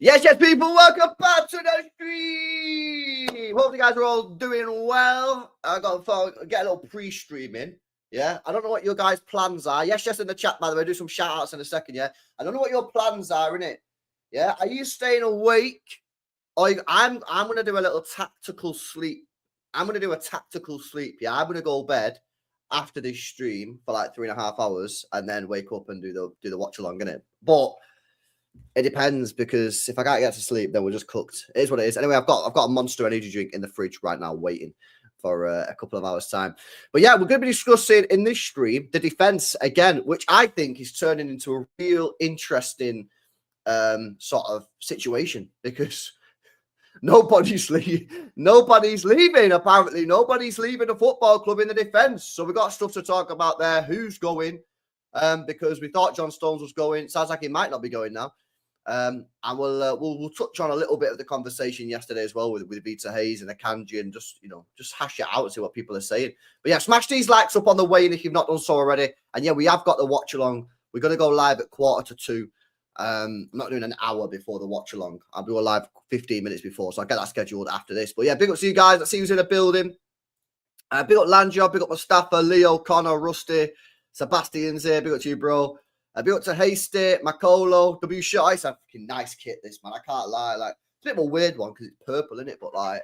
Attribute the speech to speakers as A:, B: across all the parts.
A: Yes, people, welcome back to the stream. Hope you guys are all doing well. I got to get a little pre-streaming. Yeah, I don't know what your guys' plans are. Yes, in the chat, by the way, do some shout outs in a second. Yeah, I don't know what your plans are, innit? Yeah, are you staying awake? Or I'm gonna do a little tactical sleep. I'm gonna do a tactical sleep. Yeah, I'm gonna go to bed after this stream for like 3.5 hours and then wake up and do the watch along, innit? But it depends, because if I can't get to sleep, then we're just cooked. It is what it is. Anyway, I've got a Monster energy drink in the fridge right now, waiting for a couple of hours' time. But yeah, we're going to be discussing in this stream the defense again, which I think is turning into a real interesting sort of situation, because nobody's leaving. Apparently, nobody's leaving the football club in the defense. So we've got stuff to talk about there. Who's going? Because we thought John Stones was going. Sounds like he might not be going now. And we'll touch on a little bit of the conversation yesterday as well with Vita Hayes and Akanji, and just hash it out and see what people are saying. But yeah, smash these likes up on the way in if you've not done so already. And yeah, we have got the watch along. We're going to go live at 1:45. I'm not doing an hour before the watch along. I'll do a live 15 minutes before, so I'll get that scheduled after this. But yeah, big up to you guys. I see who's in the building. Big up Lanjo, big up Mustafa, Leo, Connor, Rusty, Sebastian's here. Big up to you, bro. Big up to Hasty, Macolo, W Shot. It's a fucking nice kit, this, man. I can't lie. Like, it's a bit of a weird one because it's purple, isn't it? But like,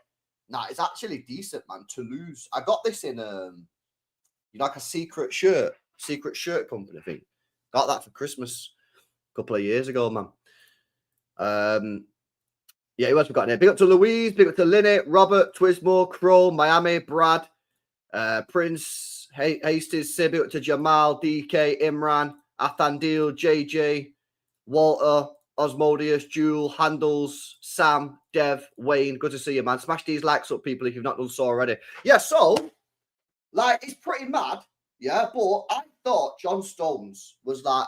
A: nah, it's actually decent, man. Toulouse. I got this in like a secret shirt company thing. Got that for Christmas a couple of years ago, man. Yeah, who else we got in here? Big up to Louise, big up to Linnet, Robert, Twismore, Crow, Miami, Brad, Prince, Hastings, big up to Jamal, DK, Imran, Athandil, JJ, Walter, Osmodius, Jewel, Handles, Sam, Dev, Wayne. Good to see you, man. Smash these likes up, people, if you've not done so already. Yeah, so, like, it's pretty mad, yeah, but I thought John Stones was, like,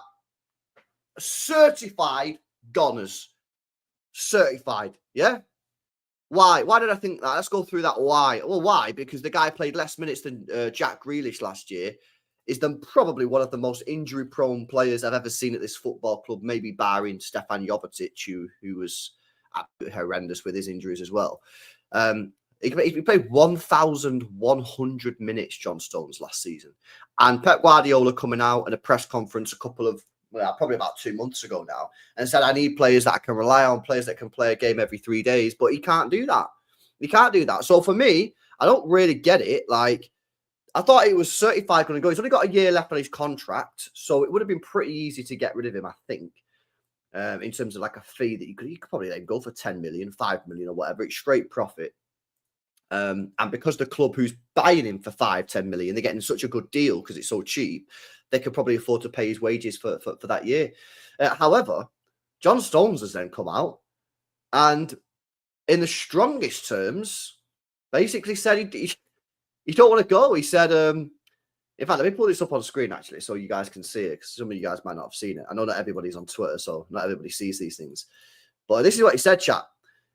A: certified goners. Certified, yeah? Why? Why did I think that? Let's go through that why. Well, why? Because the guy played less minutes than Jack Grealish last year. Is then probably one of the most injury-prone players I've ever seen at this football club, maybe barring Stefan Jovetic, who was absolutely horrendous with his injuries as well. He played 1,100 minutes, John Stones, last season. And Pep Guardiola coming out at a press conference probably about 2 months ago now, and said, I need players that I can rely on, players that can play a game every 3 days, but he can't do that. He can't do that. So for me, I don't really get it. Like, I thought he was certified going to go. He's only got a year left on his contract, so it would have been pretty easy to get rid of him, I think, in terms of like a fee that you could probably then go for 10 million, 5 million or whatever. It's straight profit. And because the club who's buying him for 5-10 million, they're getting such a good deal because it's so cheap, they could probably afford to pay his wages for that year. However, John Stones has then come out and, in the strongest terms, basically said he don't want to go. He said, in fact, let me pull this up on screen, actually, so you guys can see it, because some of you guys might not have seen it. I know that everybody's on Twitter, so not everybody sees these things. But this is what he said, chat.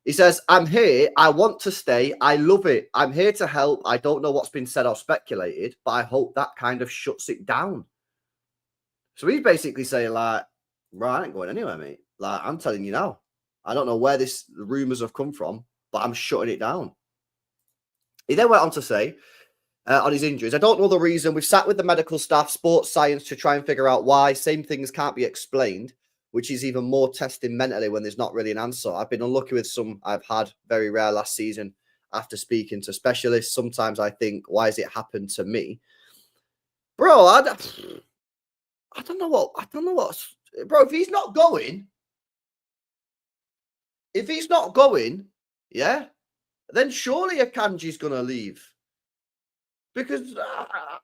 A: He says, I'm here. I want to stay. I love it. I'm here to help. I don't know what's been said or speculated, but I hope that kind of shuts it down. So he's basically saying, like, right, I ain't going anywhere, mate. Like, I'm telling you now. I don't know where the rumours have come from, but I'm shutting it down. He then went on to say, on his injuries, I don't know the reason. We've sat with the medical staff, sports science, to try and figure out why. Same things can't be explained, which is even more testing mentally when there's not really an answer. I've been unlucky with some I've had, very rare last season after speaking to specialists. Sometimes I think, why has it happened to me? Bro, I don't know what, bro, if he's not going, yeah, then surely Akanji's going to leave. Because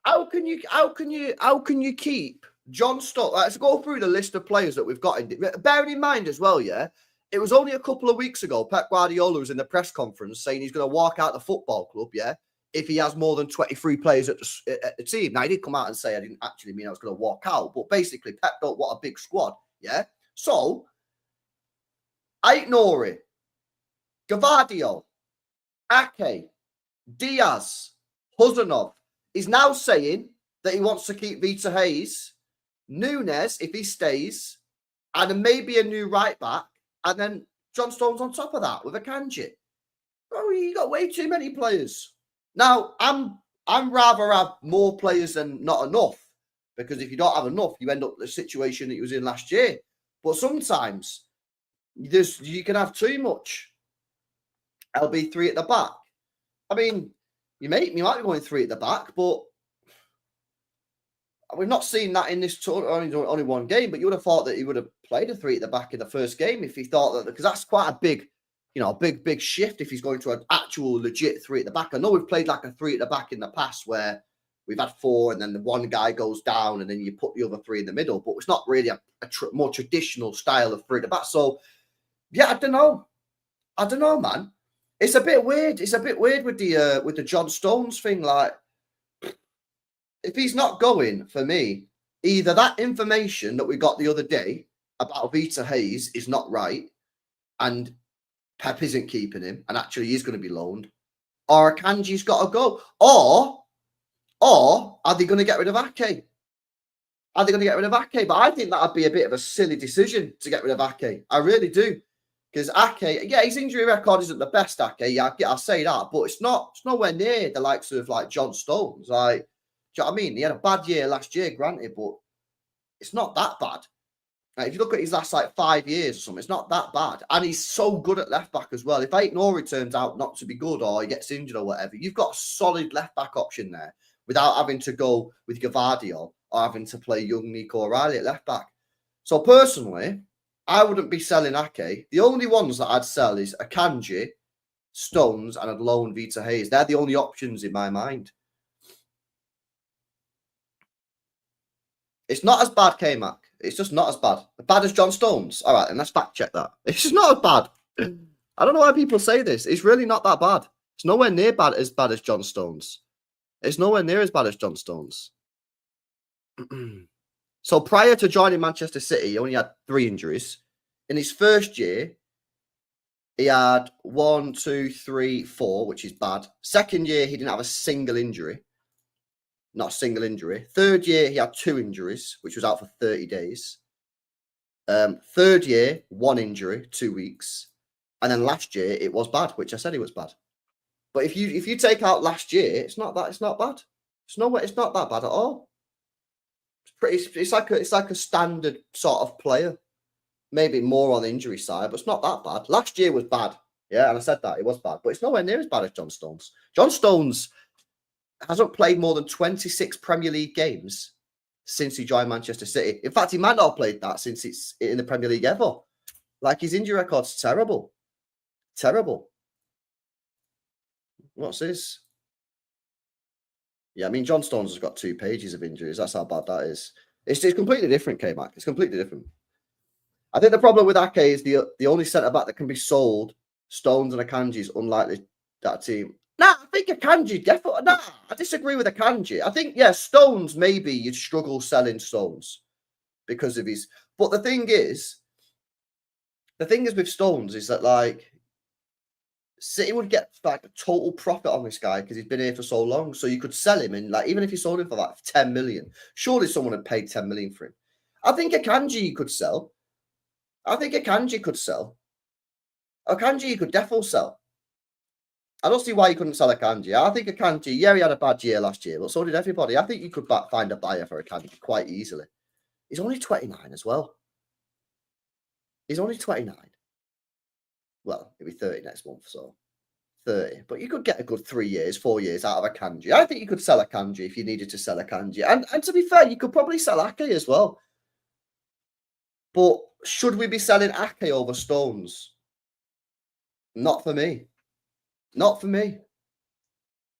A: how can you keep John Stones? Let's go through the list of players that we've got. Bearing in mind as well, yeah, it was only a couple of weeks ago, Pep Guardiola was in the press conference saying he's going to walk out the football club, yeah, if he has more than 23 players at the team. Now, he did come out and say, I didn't actually mean I was going to walk out, but basically, Pep don't want a big squad, yeah? So, Aït-Nouri, Gavadio, Ake, Diaz, Huzanov is now saying that he wants to keep Vita Hayes, Nunes, if he stays, and then maybe a new right back, and then John Stones on top of that with Akanji. Oh, you got way too many players. Now, I'm rather have more players than not enough, because if you don't have enough, you end up in the situation that you was in last year. But sometimes you can have too much. LB3 at the back. I mean, you might be going 3 at the back, but we've not seen that in this tournament. Only one game, but you would have thought that he would have played a 3 at the back in the first game if he thought that, because that's quite a big, big shift if he's going to an actual legit 3 at the back. I know we've played like a 3 at the back in the past where we've had 4 and then the one guy goes down and then you put the other 3 in the middle, but it's not really a more traditional style of 3 at the back. So, yeah, I don't know, man. It's a bit weird. It's a bit weird with the John Stones thing. Like, if he's not going, for me, either that information that we got the other day about Vita Hayes is not right, and Pep isn't keeping him, and actually he's going to be loaned, or Akanji's got to go, or are they going to get rid of Ake? Are they going to get rid of Ake? But I think that would be a bit of a silly decision to get rid of Ake. I really do. Because Ake, yeah, his injury record isn't the best, Ake. Yeah, I'll say that. But it's nowhere near the likes of, like, John Stones. Like, do you know what I mean? He had a bad year last year, granted, but it's not that bad. Like, if you look at his last, 5 years or something, it's not that bad. And he's so good at left back as well. If Aït-Nouri turns out not to be good or he gets injured or whatever, you've got a solid left back option there without having to go with Gavadio or having to play young Nico O'Reilly at left back. So personally, I wouldn't be selling Ake. The only ones that I'd sell is Akanji, Stones, and I'd loan Vita Hayes. They're the only options in my mind. It's not as bad, K-Mac. It's just not as bad. As bad as John Stones. All right, and let's fact check that. It's just not as bad. I don't know why people say this. It's really not that bad. It's nowhere near as bad as John Stones. It's nowhere near as bad as John Stones. So prior to joining Manchester City, he only had 3 injuries. In his first year, he had 1, 2, 3, 4, which is bad. Second year, he didn't have a single injury. Not a single injury. Third year, he had 2 injuries, which was out for 30 days. Third year, 1 injury, 2 weeks. And then last year, it was bad, which I said it was bad. But if you take out last year, it's not bad. It's not that bad at all. It's like a standard sort of player. Maybe more on the injury side, but it's not that bad. Last year was bad. Yeah, and I said that. It was bad. But it's nowhere near as bad as John Stones. John Stones hasn't played more than 26 Premier League games since he joined Manchester City. In fact, he might not have played that since it's in the Premier League ever. Like, his injury record's terrible. Terrible. What's this? Yeah, I mean, John Stones has got 2 pages of injuries. That's how bad that is. It's completely different, K-Mac. It's completely different. I think the problem with Ake is the only centre-back that can be sold, Stones and Akanji, is unlikely that team. Nah, I think Akanji definitely. Nah, I disagree with Akanji. I think, yeah, Stones, maybe you'd struggle selling Stones because of his. But the thing is with Stones is that, like, City would get like a total profit on this guy because he's been here for so long. So you could sell him, and, like, even if you sold him for like 10 million, surely someone had paid 10 million for him. I think Akanji could sell. Akanji you could definitely sell. I don't see why you couldn't sell Akanji. I think Akanji, yeah, he had a bad year last year, but so did everybody. I think you could find a buyer for Akanji quite easily. He's only 29 as well. He's only 29. Well, he'll be 30 next month, so 30. But you could get a good 3 years, 4 years out of Akanji. I think you could sell Akanji if you needed to sell Akanji. And to be fair, you could probably sell Ake as well. But should we be selling Ake over Stones? Not for me. Not for me.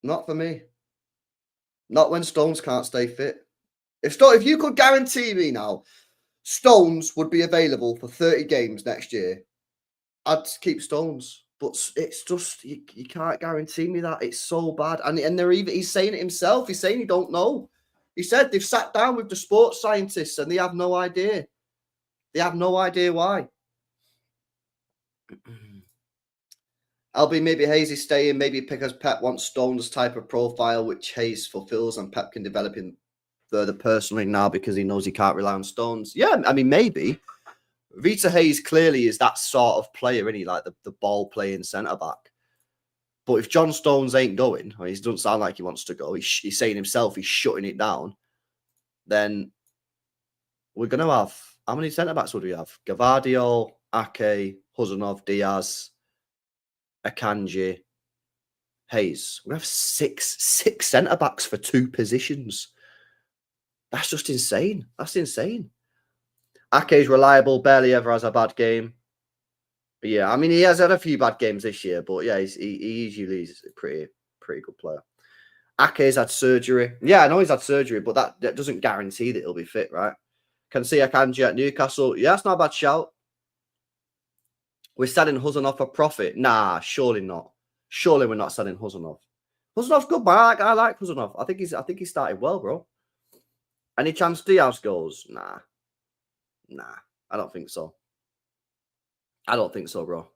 A: Not for me. Not when Stones can't stay fit. If you could guarantee me now, Stones would be available for 30 games next year, I'd keep Stones. But it's just, you can't guarantee me that. It's so bad. And he's saying it himself. He's saying he don't know. He said they've sat down with the sports scientists and they have no idea. They have no idea why. Maybe Hayes is staying, maybe because Pep wants Stones type of profile, which Hayes fulfills, and Pep can develop him further personally now because he knows he can't rely on Stones. Yeah, I mean, maybe. Vita Hayes clearly is that sort of player, isn't he? Like the ball playing centre back. But if John Stones ain't going, or he doesn't sound like he wants to go, he's saying himself he's shutting it down, then we're going to have, how many centre backs would we have? Gavadio, Ake, Huzanov, Diaz, Akanji, Hayes. We have six centre backs for 2 positions. That's just insane. That's insane. Ake's reliable, barely ever has a bad game. Yeah, I mean, he has had a few bad games this year, but yeah, he usually is a pretty good player. Ake's had surgery. Yeah, I know he's had surgery, but that doesn't guarantee that he'll be fit, right? Can see Akanji at Newcastle. Yeah, that's not a bad shout. We're selling Huzanov for profit. Nah, surely not. Surely we're not selling Huzanov. Huzanov's good, man. I like Huzanov. I think he started well, bro. Any chance Diaz goes? Nah, I don't think so. I don't think so, bro.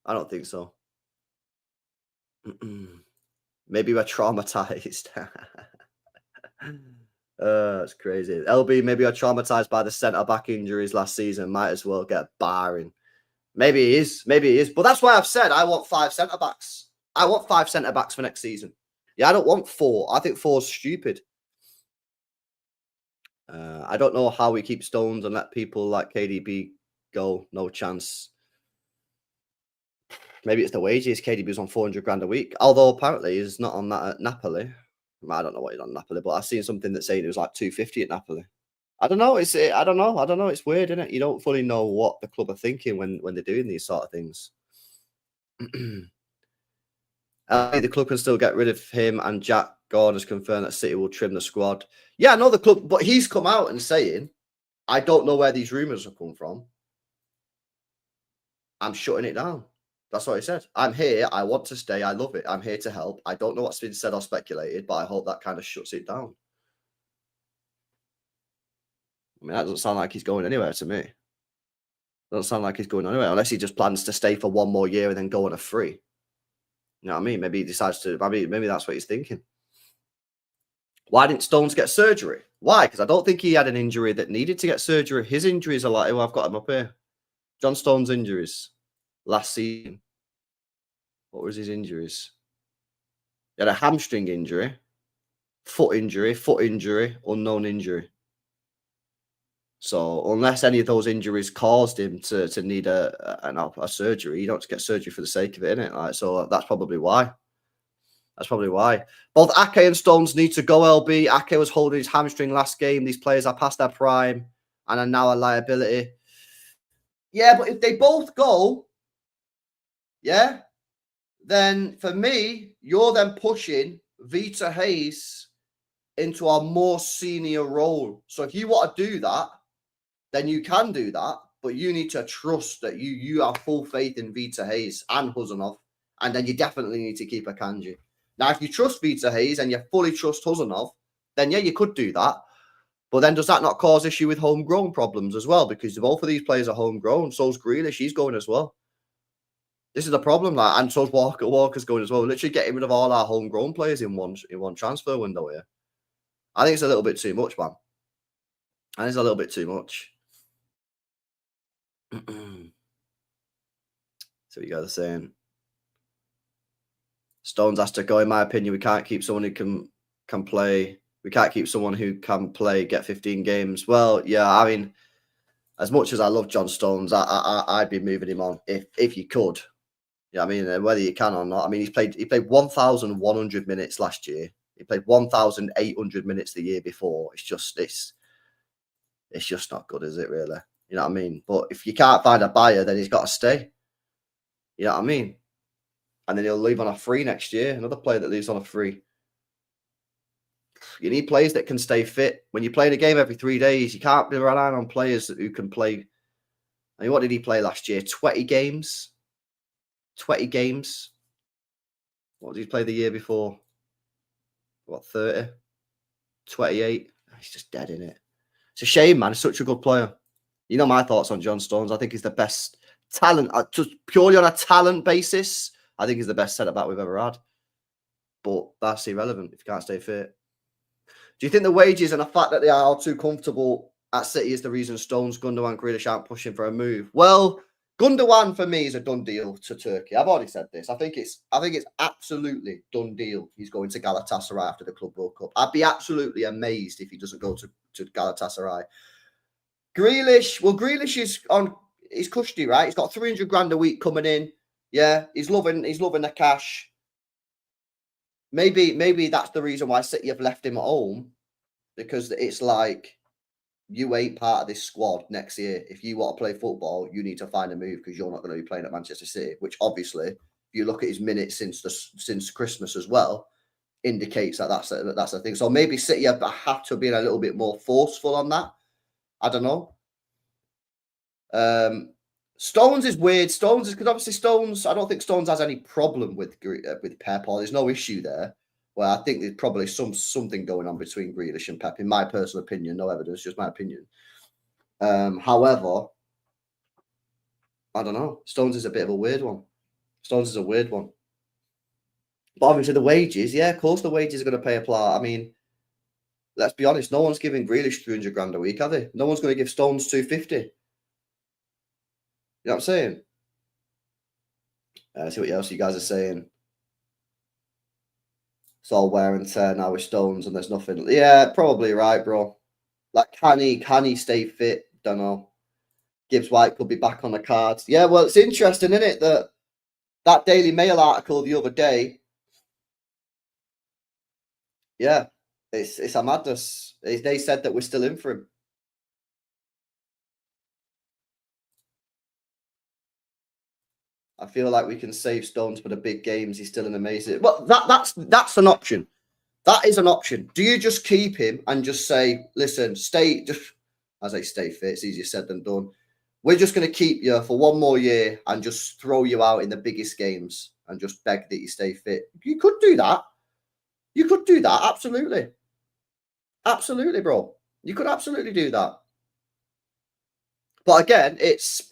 A: I don't think so. Maybe we're traumatized. It's crazy. LB, maybe you're traumatized by the centre-back injuries last season. Might as well get barring. Maybe he is. Maybe he is. But that's why I've said I want 5 centre-backs. I want 5 centre-backs for next season. Yeah, I don't want 4. I think 4's stupid. I don't know how we keep Stones and let people like KDB go. No chance. Maybe it's the wages. KDB's on 400 grand a week. Although apparently he's not on that at Napoli. I don't know what he's on Napoli, but I've seen something that's saying it was like 250 at Napoli. I don't know. I don't know. It's weird, isn't it? You don't fully know what the club are thinking when they're doing these sort of things. The club can still get rid of him, and Jack Gordon has confirmed that City will trim the squad. Yeah, I know the club, but he's come out and saying, I don't know where these rumours have come from. I'm shutting it down. That's what he said. I'm here. I want to stay. I love it. I'm here to help. I don't know what's been said or speculated, but I hope that kind of shuts it down. I mean, that doesn't sound like he's going anywhere to me. Doesn't sound like he's going anywhere unless he just plans to stay for 1 more year and then go on a free. You know what I mean? Maybe he decides to. Maybe that's what he's thinking. Why didn't Stones get surgery? Why? Because I don't think he had an injury that needed to get surgery. His injuries are like, I've got him up here. John Stones' injuries last season. What was his injuries? He had a hamstring injury, foot injury, unknown injury. So unless any of those injuries caused him to need a surgery, you don't get surgery for the sake of it, innit? Like, so that's probably why. That's probably why. Both Ake and Stones need to go, LB. Ake was holding his hamstring last game. These players are past their prime and are now a liability. Yeah, but if they both go, yeah, then for me, you're then pushing Vita Hayes into a more senior role. So if you want to do that, then you can do that. But you need to trust that you have full faith in Vita Hayes and Huzanov. And then you definitely need to keep Akanji. Now, if you trust Vita Hayes and you fully trust Huzanov, then yeah, you could do that. But then does that not cause issue with homegrown problems as well? Because both of these players are homegrown. So's Grealish. He's going as well. This is the problem. Like, and so's Walker. Walker's going as well. We're literally getting rid of all our homegrown players in one transfer window here. I think it's a little bit too much, man. I think it's a little bit too much. So you guys are saying Stones has to go. In my opinion, we can't keep someone who can play. We can't keep someone who can play, get 15 games. Well, yeah, I mean, as much as I love John Stones, I'd be moving him on if you could. Yeah, I mean, whether you can or not. I mean, he played 1,100 minutes last year. He played 1,800 minutes the year before. It's just not good, is it, really? You know what I mean? But if you can't find a buyer, then he's got to stay. You know what I mean? And then he'll leave on a free next year. Another player that leaves on a free. You need players that can stay fit. When you're playing a game every 3 days, you can't be relying on players who can play. I mean, what did he play last year? 20 games? 20 games? What did he play the year before? What, 30? 28? He's just dead in it. It's a shame, man. He's such a good player. You know my thoughts on John Stones. I think he's the best talent. Just purely on a talent basis, I think he's the best centre-back we've ever had. But that's irrelevant if you can't stay fit. Do you think the wages and the fact that they are all too comfortable at City is the reason Stones, Gundogan, Grealish aren't pushing for a move. Well, Gundogan for me is a done deal to Turkey. I've already said this. I think it's absolutely done deal. He's going to Galatasaray after the Club World Cup. I'd be absolutely amazed if he doesn't go to Galatasaray. Grealish, well, Grealish is on his cushy, right? He's got 300 grand a week coming in. Yeah, he's loving the cash. Maybe that's the reason why City have left him at home, because it's like, you ain't part of this squad next year. If you want to play football, you need to find a move, because you're not going to be playing at Manchester City, which obviously, if you look at his minutes since Christmas as well, indicates that that's a thing. So maybe City have to be a little bit more forceful on that. I don't know. Stones is weird. Stones is because obviously Stones. I don't think Stones has any problem with Pep, or there's no issue there. Well, I think there's probably something going on between Grealish and Pep, in my personal opinion. No evidence, just my opinion. However, I don't know. Stones is a bit of a weird one. But obviously the wages, yeah, of course the wages are going to play a part. I mean, let's be honest, no one's giving Grealish 300 grand a week, are they? No one's going to give Stones 250. You know what I'm saying? See what else you guys are saying. It's all wear and tear now with Stones, and there's nothing. Yeah, probably right, bro. Like, can he stay fit? Don't know. Gibbs White could be back on the cards. Yeah, well, it's interesting, isn't it, that Daily Mail article the other day. Yeah, it's a madness. They said that we're still in for him. I feel like we can save Stones for the big games. He's still an amazing. Well, that's an option. That is an option. Do you just keep him and just say, listen, stay? As I stay fit, it's easier said than done. We're just going to keep you for one more year and just throw you out in the biggest games and just beg that you stay fit. You could do that. You could do that. Absolutely. Absolutely, bro. You could absolutely do that. But again, it's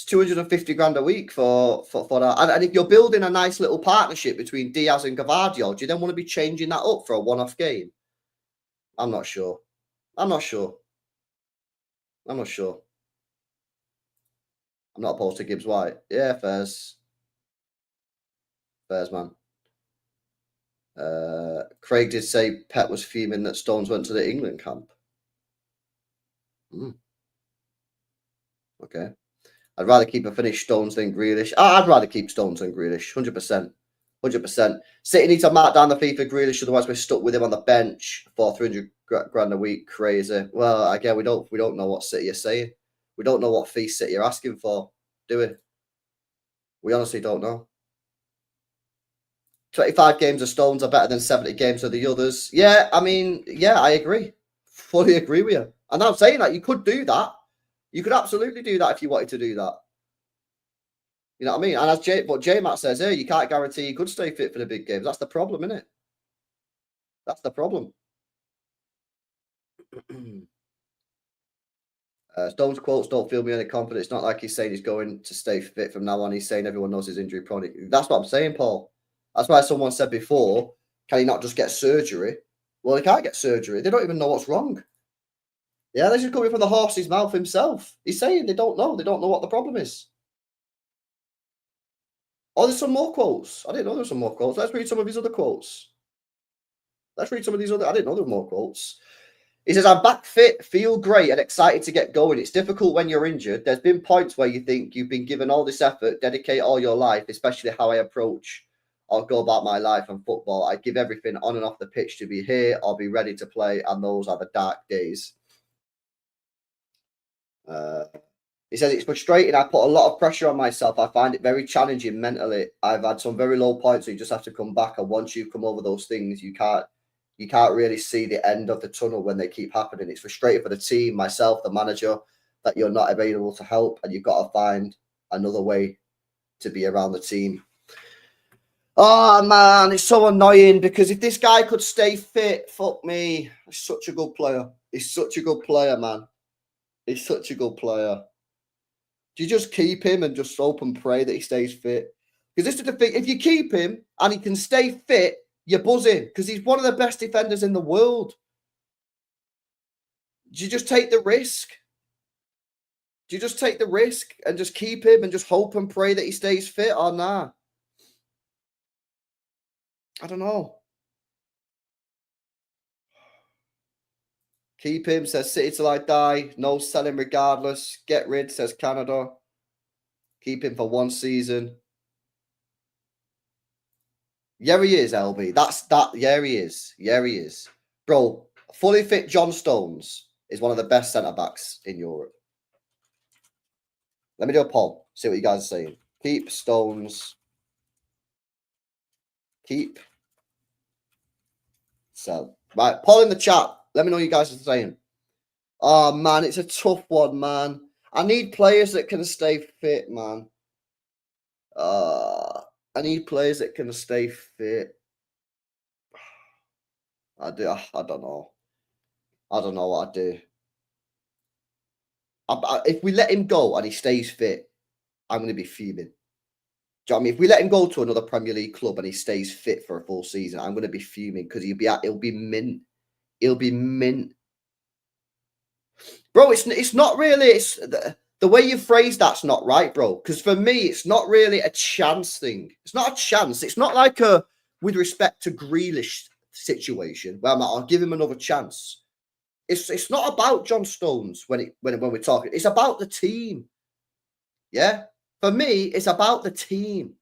A: 250 grand a week for that. And if you're building a nice little partnership between Diaz and Gavardio, do you then want to be changing that up for a one-off game? I'm not sure. I'm not opposed to Gibbs White. Yeah, fairs, man. Craig did say Pep was fuming that Stones went to the England camp. Okay. I'd rather keep a finished Stones than Grealish. I'd rather keep Stones than Grealish, 100%. 100%. City needs to mark down the fee for Grealish, otherwise we're stuck with him on the bench for 300 grand a week. Crazy. Well, again, we don't know what City are saying. We don't know what fee City are asking for, do we? We honestly don't know. 25 games of Stones are better than 70 games of the others. Yeah, I mean, yeah, I agree. Fully agree with you. And I'm saying that you could do that. You could absolutely do that if you wanted to do that. You know what I mean? And as J-Matt says here, you can't guarantee you could stay fit for the big games. That's the problem, isn't it? That's the problem. Stone's quotes don't feel me any confidence. It's not like he's saying he's going to stay fit from now on. He's saying everyone knows he's injury prone. That's what I'm saying, Paul. That's why someone said before, can he not just get surgery? Well, he can't get surgery. They don't even know what's wrong. Yeah, this is coming from the horse's mouth himself. He's saying they don't know. They don't know what the problem is. Oh, there's some more quotes. I didn't know there were some more quotes. Let's read some of his other quotes. Let's read some of these other. I didn't know there were more quotes. He says, I'm back fit, feel great and excited to get going. It's difficult when you're injured. There's been points where you think you've been given all this effort, dedicate all your life, especially how I approach or go about my life and football. I give everything on and off the pitch to be here or be ready to play, and those are the dark days. He says, it's frustrating. I put a lot of pressure on myself. I find it very challenging mentally. I've had some very low points, so you just have to come back. And once you come over those things, you can't really see the end of the tunnel when they keep happening. It's frustrating for the team, myself, the manager, that you're not available to help, and you've got to find another way to be around the team. Oh, man, it's so annoying because if this guy could stay fit, fuck me. He's such a good player. He's such a good player, man. He's such a good player. Do you just keep him and just hope and pray that he stays fit? Because this is the thing. If you keep him and he can stay fit, you're buzzing because he's one of the best defenders in the world. Do you just take the risk? Do you just take the risk and just keep him and just hope and pray that he stays fit or nah? I don't know. Keep him, says City till I die. No selling regardless. Get rid, says Canada. Keep him for 1 season. Yeah, he is, LB. That's that. Yeah, he is. Yeah, he is. Bro, fully fit John Stones is one of the best centre backs in Europe. Let me do a poll. See what you guys are saying. Keep Stones. Keep. Sell. Right, poll in the chat. Let me know what you guys are saying. Oh, man, it's a tough one, man. I need players that can stay fit, man. I need players that can stay fit. I do. I don't know. I don't know what I do. If we let him go and he stays fit, I'm going to be fuming. Do you know what I mean? If we let him go to another Premier League club and he stays fit for a full season, I'm going to be fuming because he'll be mint. He'll be mint. Bro, it's not really. It's the way you phrase that's not right, bro. Because for me, it's not really a chance thing. It's not a chance. It's not like a with respect to Grealish situation where I'll give him another chance. It's not about John Stones when we're talking. It's about the team. Yeah, for me, it's about the team.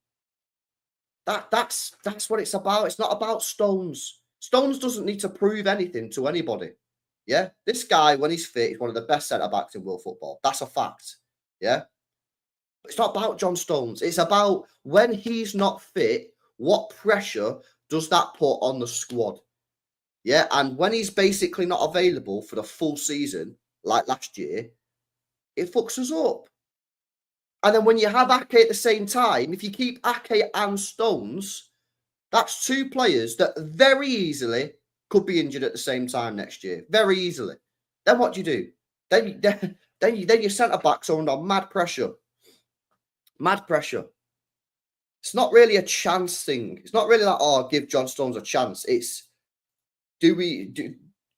A: That's what it's about. It's not about Stones. Stones doesn't need to prove anything to anybody. Yeah, this guy when he's fit is one of the best centre backs in world football. That's a fact. Yeah, but it's not about John Stones. It's about when he's not fit. What pressure does that put on the squad? Yeah, and when he's basically not available for the full season, like last year, it fucks us up. And then when you have Ake at the same time, if you keep Ake and Stones, that's 2 players that very easily could be injured at the same time next year. Very easily. Then what do you do? Then your centre backs are under mad pressure. Mad pressure. It's not really a chance thing. It's not really like, oh, give John Stones a chance. It's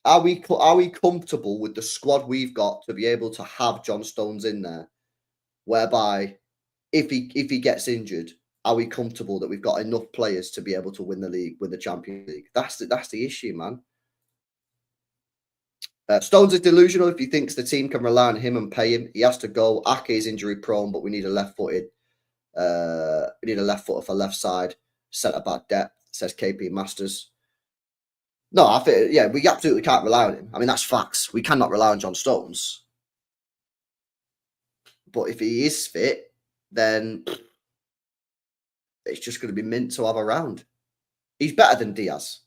A: are we comfortable with the squad we've got to be able to have John Stones in there? Whereby if he gets injured, are we comfortable that we've got enough players to be able to win the league, win the Champions League? That's the issue, man. Stones is delusional if he thinks the team can rely on him and pay him. He has to go. Ake is injury prone, but we need a left-footed. We need a left footer for left side. Centre back depth, says KP Masters. No, I think we absolutely can't rely on him. I mean, that's facts. We cannot rely on John Stones. But if he is fit, then it's just going to be mint to have around. He's better than Diaz.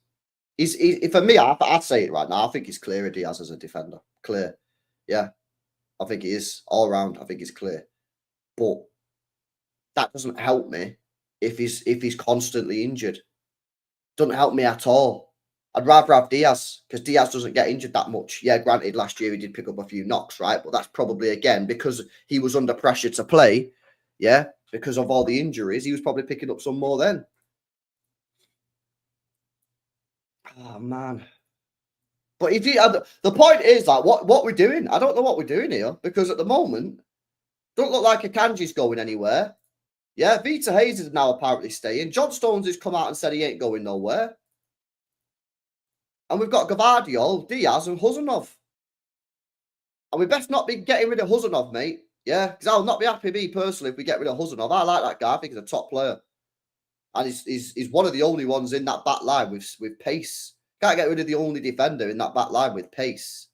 A: He's for me, I'd say it right now. I think he's clearer Diaz as a defender. Clear. Yeah. I think he is all round. I think he's clear. But that doesn't help me if he's constantly injured. Doesn't help me at all. I'd rather have Diaz because Diaz doesn't get injured that much. Yeah, granted, last year he did pick up a few knocks, right? But that's probably, again, because he was under pressure to play. Yeah, because of all the injuries, he was probably picking up some more then. Oh, man. But if you, the point is, like, what we're doing, I don't know what we're doing here because at the moment, don't look like Akanji's going anywhere. Yeah, Vita Hayes is now apparently staying. John Stones has come out and said he ain't going nowhere. And we've got Gvardiol, Diaz, and Huzanov. And we best not be getting rid of Huzanov, mate. Yeah, because I'll not be happy, me personally, if we get rid of Huzanov. I like that guy. I think he's a top player. And he's one of the only ones in that back line with pace. Can't get rid of the only defender in that back line with pace.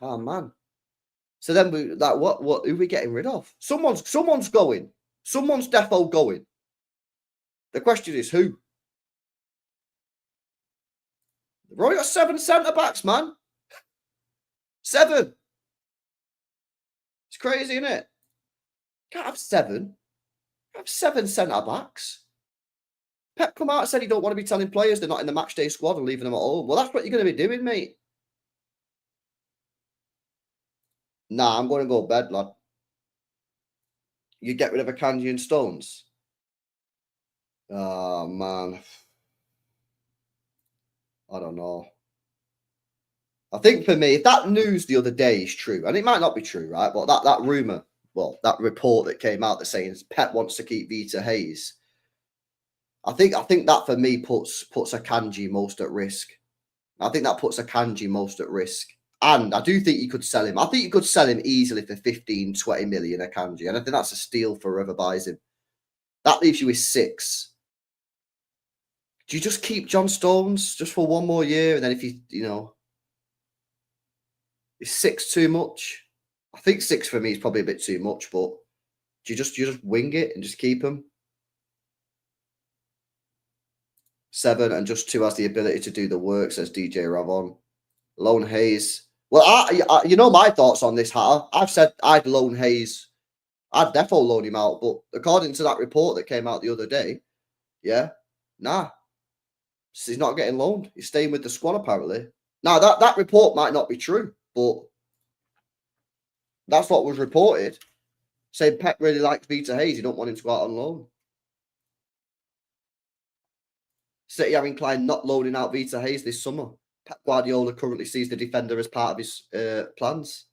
A: Oh, man. So then we like what who are we getting rid of? Someone's going. Someone's defo going. The question is who? We've already got 7 centre backs, man. 7. It's crazy, isn't it? Can't have 7. Have 7 centre backs. Pep come out and said he don't want to be telling players they're not in the match day squad and leaving them at home. Well, that's what you're going to be doing, mate. Nah, I'm going to go bed, lad. You get rid of Akanji and Stones. Oh, man. I don't know. I think for me, if that news the other day is true, and it might not be true, right? But that rumor, well, that report that came out that saying Pep wants to keep Vita Hayes, I think that for me puts Akanji most at risk. I think that puts Akanji most at risk. And I do think you could sell him. I think you could sell him easily for 15, 20 million, Akanji. And I think that's a steal for whoever buys him. That leaves you with 6. Do you just keep John Stones just for one more year? And then if is 6 too much? I think 6 for me is probably a bit too much, but do you just wing it and just keep him? 7 and just 2 has the ability to do the work, says DJ Ravon. Loan Hayes. Well, I you know my thoughts on this, Hatter. I've said I'd loan Hayes. I'd definitely loan him out, but according to that report that came out the other day, yeah, nah. He's not getting loaned. He's staying with the squad, apparently. Now, that report might not be true, but that's what was reported. Saying Pep really likes Vita Hayes. He don't want him to go out on loan. City are inclined not loaning out Vita Hayes this summer. Pep Guardiola currently sees the defender as part of his plans.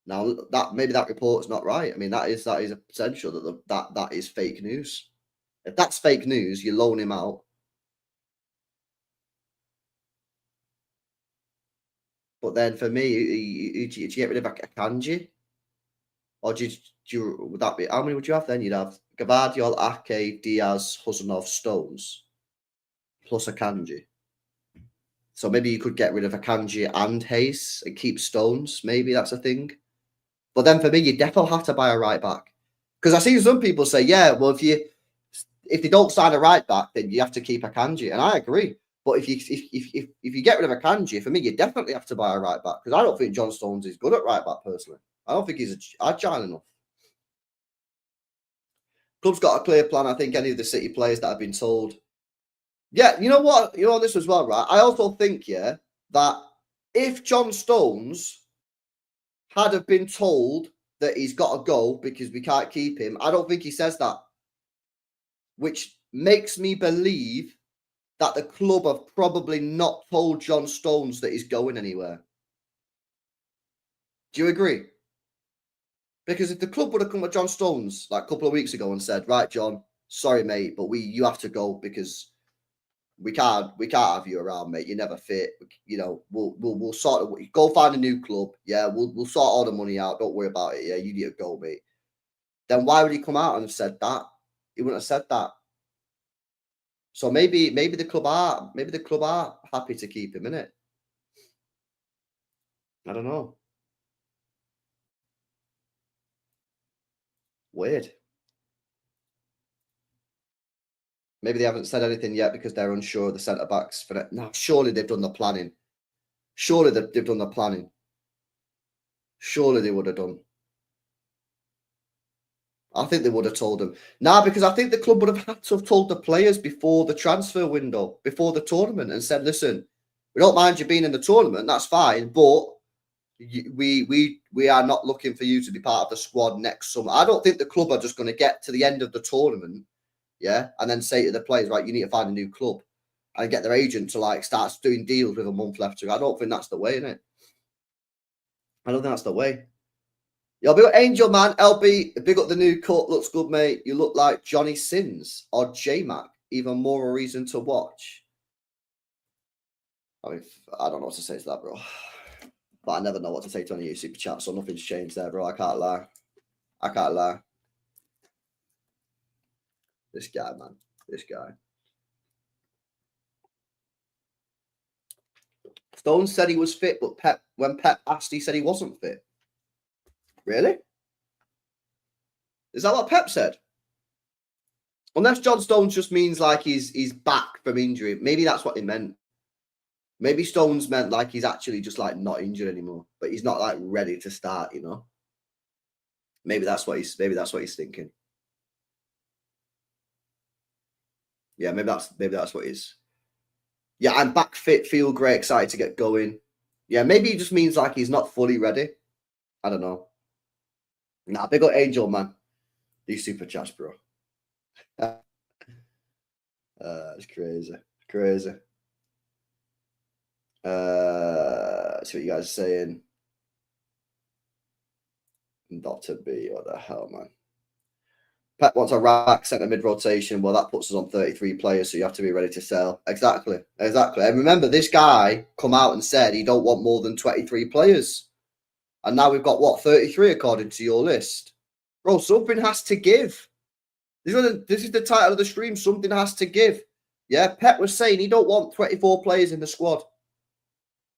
A: Now, maybe that report's not right. I mean, that is a potential that is fake news. If that's fake news, you loan him out. But then for me, do you get rid of Akanji? Or would that be, how many would you have then? You'd have Gvardiol, Ake, Diaz, Huzanov, Stones, plus Akanji. So maybe you could get rid of Akanji and Hayes and keep Stones. Maybe that's a thing. But then for me, you definitely have to buy a right back. Because I see some people say, yeah, well, if they don't sign a right back, then you have to keep Akanji. And I agree. But if you get rid of Akanji, for me, you definitely have to buy a right back. Because I don't think John Stones is good at right back, personally. I don't think he's agile enough. Club's got a clear plan. I think any of the City players that have been told. Yeah, you know what? You know on this as well, right? I also think, yeah, that if John Stones had have been told that he's got to go because we can't keep him, I don't think he says that. Which makes me believe that the club have probably not told John Stones that he's going anywhere. Do you agree? Because if the club would have come with John Stones like a couple of weeks ago and said, right, John, sorry, mate, but you have to go because we can't have you around, mate. You never fit. You know, we'll sort of go find a new club. Yeah, we'll sort all the money out. Don't worry about it. Yeah, you need to go, mate. Then why would he come out and have said that? He wouldn't have said that. So maybe the club are happy to keep him, innit? I don't know. Weird. Maybe they haven't said anything yet because they're unsure of the centre backs for it. No, surely they've done the planning. Surely they've done the planning. Surely they would have done. I think they would have told them. Nah, because I think the club would have had to have told the players before the transfer window, before the tournament, and said, listen, we don't mind you being in the tournament, that's fine, but we are not looking for you to be part of the squad next summer. I don't think the club are just going to get to the end of the tournament, yeah, and then say to the players, right, you need to find a new club and get their agent to like start doing deals with a month left to go. I don't think that's the way, innit? I don't think that's the way. Yo, big up Angel Man, LB, big up the new cut. Looks good, mate. You look like Johnny Sins or J-Mac. Even more a reason to watch. I mean, I don't know what to say to that, bro. But I never know what to say to any of you super chats, so nothing's changed there, bro. I can't lie. I can't lie. This guy, man. This guy. Stone said he was fit, but when Pep asked, he said he wasn't fit. Really? Is that what Pep said? Unless John Stones just means like he's back from injury. Maybe that's what he meant. Maybe Stones meant like he's actually just like not injured anymore, but he's not like ready to start, you know. Maybe that's what he's thinking. Yeah, maybe that's what he's. Yeah, I'm back fit, feel great, excited to get going. Yeah, maybe it just means like he's not fully ready. I don't know. Nah, big up Angel, man. These super chats, bro. It's crazy. Crazy. See what you guys are saying. Dr. B, what the hell, man? Pep wants a rack centre mid rotation. Well, that puts us on 33 players, so you have to be ready to sell. Exactly. And remember, this guy come out and said he don't want more than 23 players. And now we've got, what, 33 according to your list? Bro, something has to give. This is the title of the stream. Something has to give. Yeah, Pep was saying he don't want 24 players in the squad.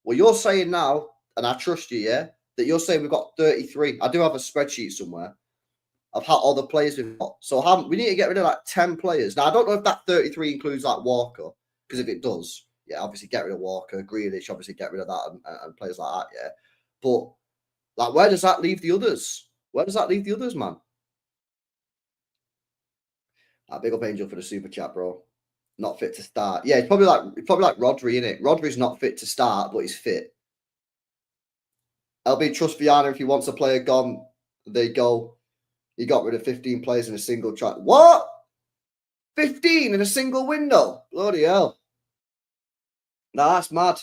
A: Well, you're saying now, and I trust you, yeah, that you're saying we've got 33. I do have a spreadsheet somewhere of how all the players we've got. So we need to get rid of like 10 players. Now, I don't know if that 33 includes like Walker, because if it does, yeah, obviously get rid of Walker. Grealish, obviously get rid of that and players like that, yeah. But like, where does that leave the others? Where does that leave the others, man? Big up Angel for the super chat, bro. Not fit to start. Yeah, it's probably like Rodri, innit? Rodri's not fit to start, but he's fit. LB trust Viana if he wants a player gone. There you go. He got rid of 15 players in a single track. What? 15 in a single window? Bloody hell. Nah, that's mad.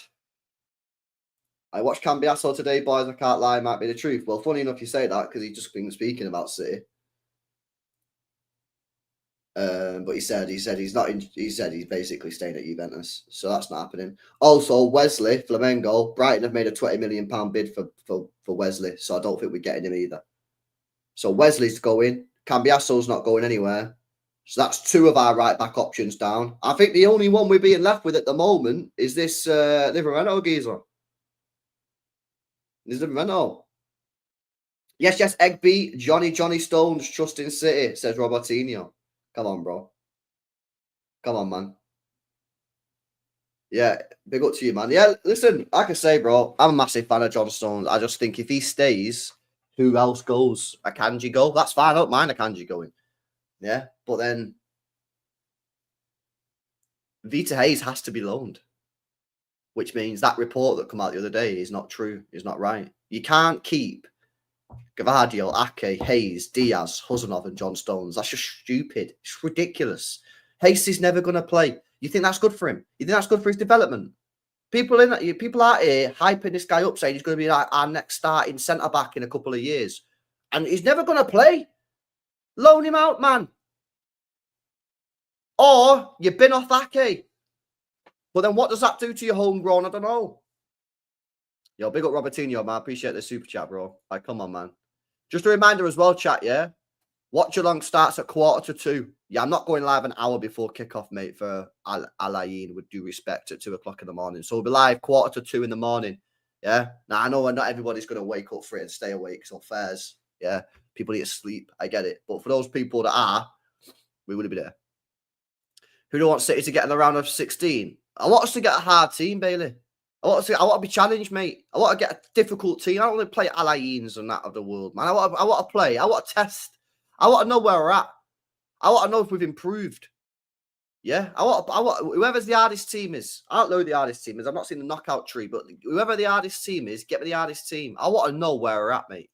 A: I watched Cambiasso today, boys. I can't lie, might be the truth. Well, funny enough you say that because he's just been speaking about City. But he said he's not. He said he's basically staying at Juventus, so that's not happening. Also, Wesley Flamengo, Brighton have made a £20 million bid for Wesley, so I don't think we're getting him either. So Wesley's going. Cambiasso's not going anywhere. So that's two of our right back options down. I think the only one we're being left with at the moment is this Livermento geezer. Is Livermento? Yes, Egby, Johnny Stones, trust in City, says Robertinho. Come on, bro. Come on, man. Yeah, big up to you, man. Yeah, listen, like I say, bro, I'm a massive fan of John Stones. I just think if he stays, who else goes? Akanji go? That's fine. I don't mind Akanji going. Yeah, but then Vita Hayes has to be loaned, which means that report that came out the other day is not true. Is not right. You can't keep Gvardiol, Ake, Hayes, Diaz, Huzanov, and John Stones. That's just stupid. It's ridiculous. Hayes is never going to play. You think that's good for him? You think that's good for his development? People out here hyping this guy up, saying he's going to be like our next starting centre back in a couple of years, and he's never going to play. Loan him out, man. Or you bin off Ake. But then what does that do to your homegrown? I don't know. Yo, big up Robertinho, man. I appreciate the super chat, bro. Like, come on, man. Just a reminder as well, chat, yeah? Watch Along starts at 1:45. Yeah, I'm not going live an hour before kickoff, mate, for Al-Ain, with due respect, at 2 o'clock in the morning. So we'll be live 1:45 in the morning. Yeah? Now, I know not everybody's going to wake up for it and stay awake. So fairs. Yeah? People need to sleep. I get it. But for those people that are, we will be there. Who do want City to get in the round of 16? I want us to get a hard team, Bailey. I want to be challenged, mate. I want to get a difficult team. I don't want to play Al-Ains and that of the world, man. I want to play. I want to test. I want to know where we're at. I want to know if we've improved. Yeah, I want whoever's the hardest team is. I don't know who the hardest team is. I've not seen the knockout tree, but whoever the hardest team is, get me the hardest team. I want to know where we're at, mate.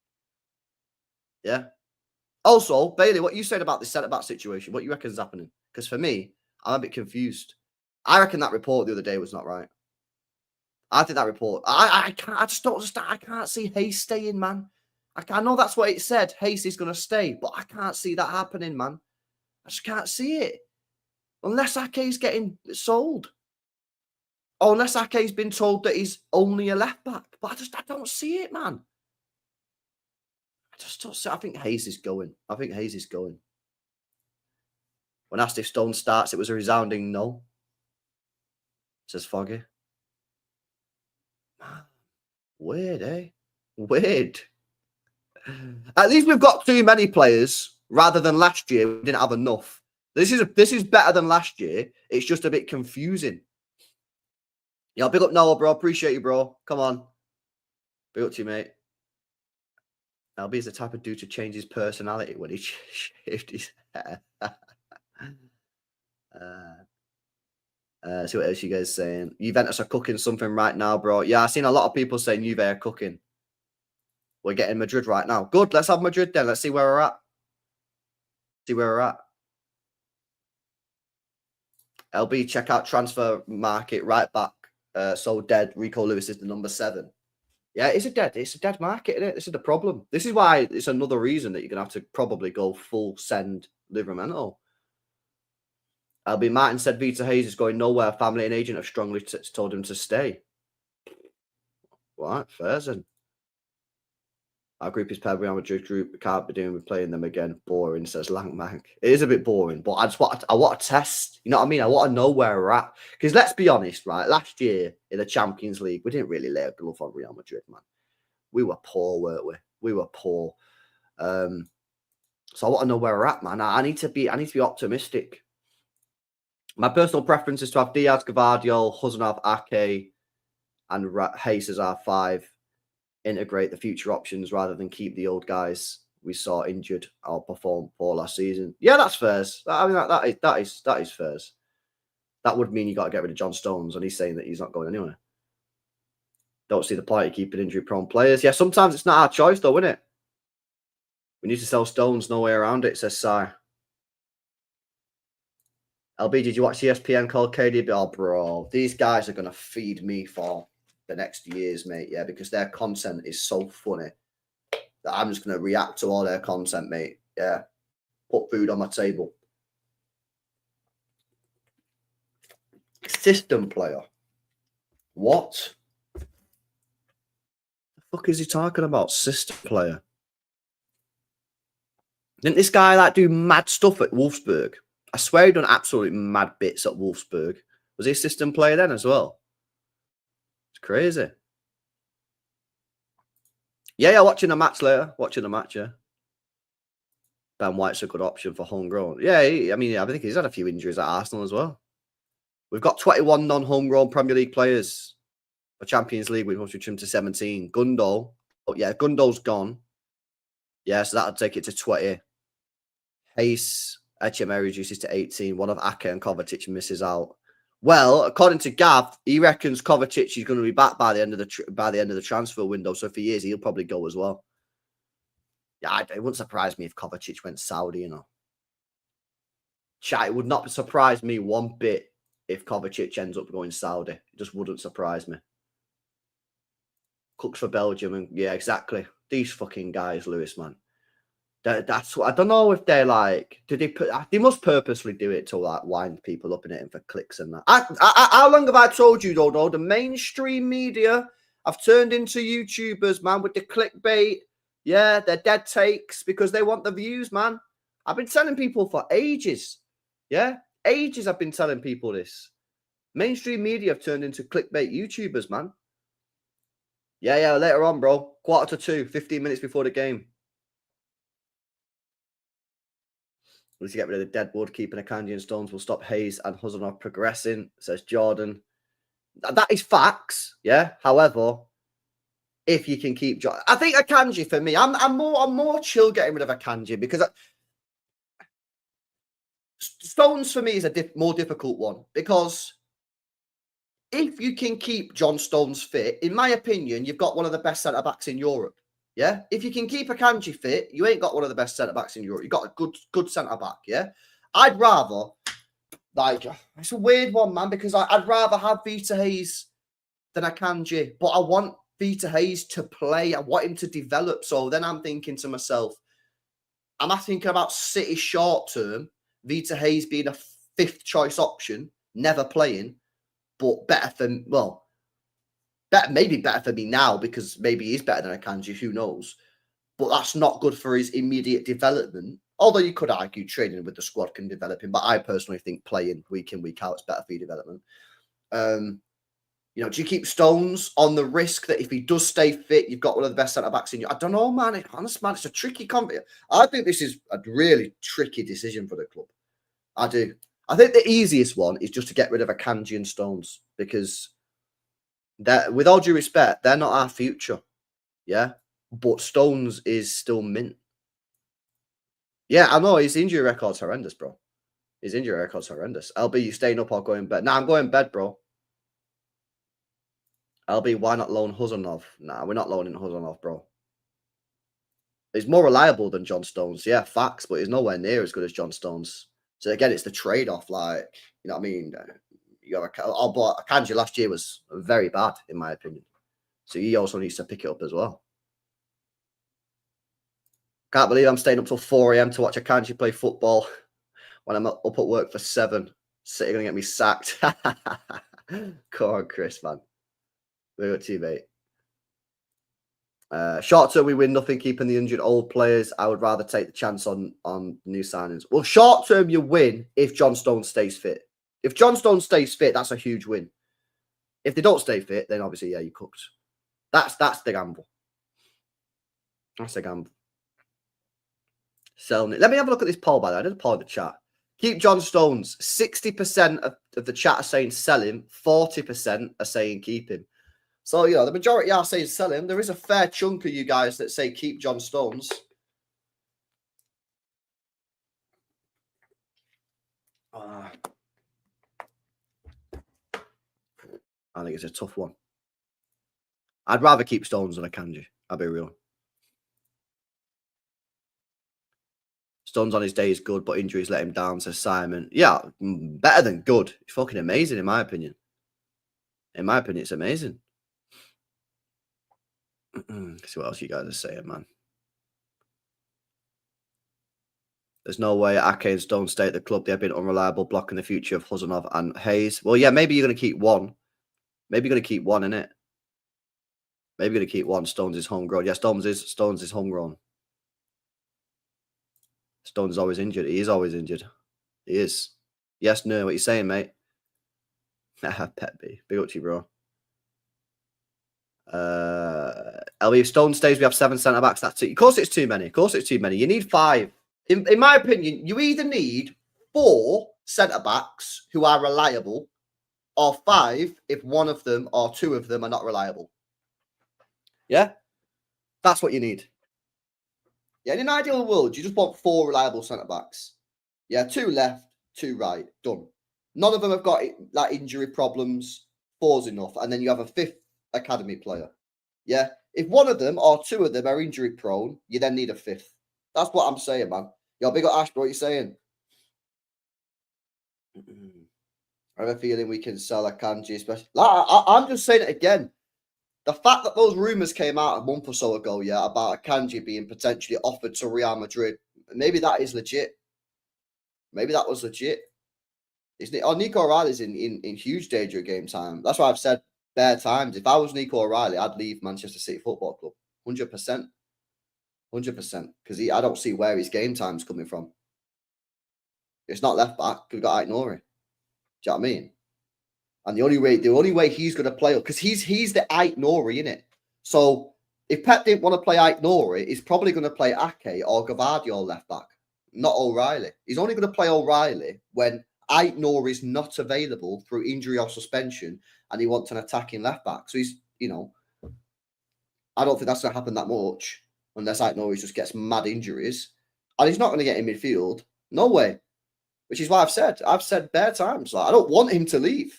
A: Yeah. Also, Bailey, what you said about the centre back situation, what you reckon is happening? Because for me, I'm a bit confused. I reckon that report the other day was not right. I think that report. I just don't understand. I can't see Hayes staying, man. I know that's what it said. Hayes is going to stay, but I can't see that happening, man. I just can't see it. Unless Ake's getting sold. Or unless Ake's been told that he's only a left back. But I don't see it, man. I just don't see. I think Hayes is going. When asked if Stone starts, it was a resounding no. Says Foggy. Man, weird, eh? Weird. At least we've got too many players rather than last year. We didn't have enough. This is better than last year. It's just a bit confusing. Yo, big up Noah, bro. Appreciate you, bro. Come on. Big up to you, mate. LB is the type of dude to change his personality when he shaved his hair. See what else you guys saying. Juventus are cooking something right now, bro. Yeah, I've seen a lot of people saying Juve are cooking. We're getting Madrid right now. Good. Let's have Madrid then. Let's see where we're at. LB, check out transfer market right back. so dead. Rico Lewis is the number 7. Yeah, it's a dead market, isn't it? This is the problem. This is why it's another reason that you're gonna have to probably go full send Livramento. LB Martin said Vita Hayes is going nowhere. Family and agent have strongly told him to stay. Right, fair then. Our group is paired with Real Madrid group. We can't be doing with playing them again. Boring, says Langmank. It is a bit boring, but I want to test. You know what I mean? I want to know where we're at. Because let's be honest, right? Last year in the Champions League, we didn't really lay a glove on Real Madrid, man. We were poor, weren't we? We were poor. So I want to know where we're at, man. I need to be optimistic. My personal preference is to have Diaz, Gavardio, Huzanov, Ake, and Hayes as our 5. Integrate the future options rather than keep the old guys we saw injured or perform poor last season. Yeah, that's fair. I mean, that is fair. That would mean you got to get rid of John Stones, and he's saying that he's not going anywhere. Don't see the point of keeping injury-prone players. Yeah, sometimes it's not our choice, though, isn't it? We need to sell Stones. No way around it, says Sai. LB, did you watch ESPN called KDB? Oh, bro, these guys are going to feed me for the next years, mate. Yeah, because their content is so funny that I'm just going to react to all their content, mate. Yeah, put food on my table. System player. What? The fuck is he talking about? System player. Didn't this guy like do mad stuff at Wolfsburg? I swear he done absolutely mad bits at Wolfsburg. Was he a system player then as well? It's crazy. Yeah, watching a match later. Watching a match, yeah. Ben White's a good option for homegrown. Yeah, I think he's had a few injuries at Arsenal as well. We've got 21 non-homegrown Premier League players for Champions League. We've pushed him to 17. Gundo. Oh, yeah, Gundo's gone. Yeah, so that'll take it to 20. Hayes, Echeverry reduces to 18. One of Ake and Kovacic misses out. Well, according to Gav, he reckons Kovacic is going to be back by the end of the transfer window. So if he is, he'll probably go as well. Yeah, it wouldn't surprise me if Kovacic went Saudi, you know. Chat, it would not surprise me one bit if Kovacic ends up going Saudi. It just wouldn't surprise me. Cooks for Belgium, and yeah, exactly. These fucking guys, Lewis, man. That's what I don't know if they're like. They must purposely do it to like wind people up in it and for clicks and that. How long have I told you though? The mainstream media have turned into YouTubers, man, with the clickbait. Yeah, they're dead takes because they want the views, man. I've been telling people for ages. Yeah, ages I've been telling people this. Mainstream media have turned into clickbait YouTubers, man. Yeah, later on, bro. 1:45, 15 minutes before the game. We need to get rid of the dead wood. Keeping Akanji and Stones will stop Hayes and Huzanov progressing, says Jordan. That is facts, yeah. However, if you can keep, I think Akanji for me, I'm more chill getting rid of Akanji because Stones for me is a more difficult one because if you can keep John Stones fit, in my opinion, you've got one of the best centre backs in Europe. Yeah, if you can keep Akanji fit, you ain't got one of the best centre backs in Europe. You've got a good centre back. Yeah, I'd rather it's a weird one, man, because I'd rather have Vita Hayes than Akanji, but I want Vita Hayes to play. I want him to develop. So then I'm thinking to myself, am I thinking about City short term? Vita Hayes being a 5th choice option, never playing, but maybe better for me now because maybe he's better than Akanji, who knows? But that's not good for his immediate development. Although you could argue training with the squad can develop him, but I personally think playing week in, week out is better for your development. Do you keep Stones on the risk that if he does stay fit, you've got one of the best centre backs in you? I don't know, man. Honestly, man, it's a tricky company. I think this is a really tricky decision for the club. I do. I think the easiest one is just to get rid of Akanji and Stones because with all due respect, they're not our future. Yeah. But Stones is still mint. Yeah, I know. His injury record's horrendous, bro. His injury record's horrendous. LB, you staying up or going bed? Nah, I'm going bed, bro. LB, why not loan Huzanov? Nah, we're not loaning Huzanov, bro. He's more reliable than John Stones. Yeah, facts, but he's nowhere near as good as John Stones. So again, it's the trade-off. Like, you know what I mean? you have but Akanji last year was very bad, in my opinion. So he also needs to pick it up as well. Can't believe I'm staying up till 4 a.m. to watch Akanji play football when I'm up at work for 7. City going to get me sacked. Come on, Chris, man. We're to you, mate. Short term, we win nothing, keeping the injured old players. I would rather take the chance on new signings. Well, short term, you win if John Stones stays fit. If John Stones stays fit, that's a huge win. If they don't stay fit, then obviously, yeah, you cooked. That's the gamble. That's a gamble. Selling it. Let me have a look at this poll, by the way. I did a poll in the chat. Keep John Stones. 60% of the chat are saying sell him. 40% are saying keep him. So, the majority are saying sell him. There is a fair chunk of you guys that say keep John Stones. I think it's a tough one. I'd rather keep Stones than Akanji. I'll be real. Stones on his day is good, but injuries let him down, says Simon. Yeah, better than good. It's fucking amazing, in my opinion. In my opinion, it's amazing. See what else you guys are saying, man. There's no way Ake and Stone stay at the club. They've been unreliable, blocking the future of Huzanov and Hayes. Well, yeah, maybe you're going to keep one. Maybe you're going to keep one, innit? Maybe you're going to keep one. Stones is homegrown. Yeah, Stones is homegrown. Stones is always injured. He is always injured. He is. Yes, no, what you saying, mate? Pet B. Big up to you, bro. LB, if Stone stays, we have 7 centre-backs. That's it. Of course it's too many. Of course it's too many. You need 5. In my opinion, you either need 4 centre-backs who are reliable or 5 if one of them or 2 of them are not reliable. Yeah? That's what you need. Yeah, in an ideal world, you just want 4 reliable centre-backs. Yeah, 2 left, 2 right. Done. None of them have got like injury problems. 4's enough. And then you have a 5th academy player. Yeah? If one of them or 2 of them are injury prone, you then need a 5th. That's what I'm saying, man. Yo, big up Ash, bro. What you saying? I have a feeling we can sell Akanji, especially. I'm just saying it again. The fact that those rumours came out a month or so ago, yeah, about Akanji being potentially offered to Real Madrid, maybe that is legit. Maybe that was legit. Nico O'Reilly's in huge danger of game time. That's why I've said bare times. If I was Nico O'Reilly, I'd leave Manchester City Football Club. 100%. 100%. Because I don't see where his game time's coming from. It's not left back. We've got Ait Nouri. Do you know what I mean? And the only way he's going to play, because he's the Ait Nouri, innit? So if Pep didn't want to play Ait Nouri, he's probably going to play Ake or Gavadio left back, not O'Reilly. He's only going to play O'Reilly when Ait Nouri is not available through injury or suspension and he wants an attacking left back. So he's, I don't think that's going to happen that much unless Ait Nouri just gets mad injuries. And he's not going to get in midfield. No way. Which is why I've said bare times, like, I don't want him to leave.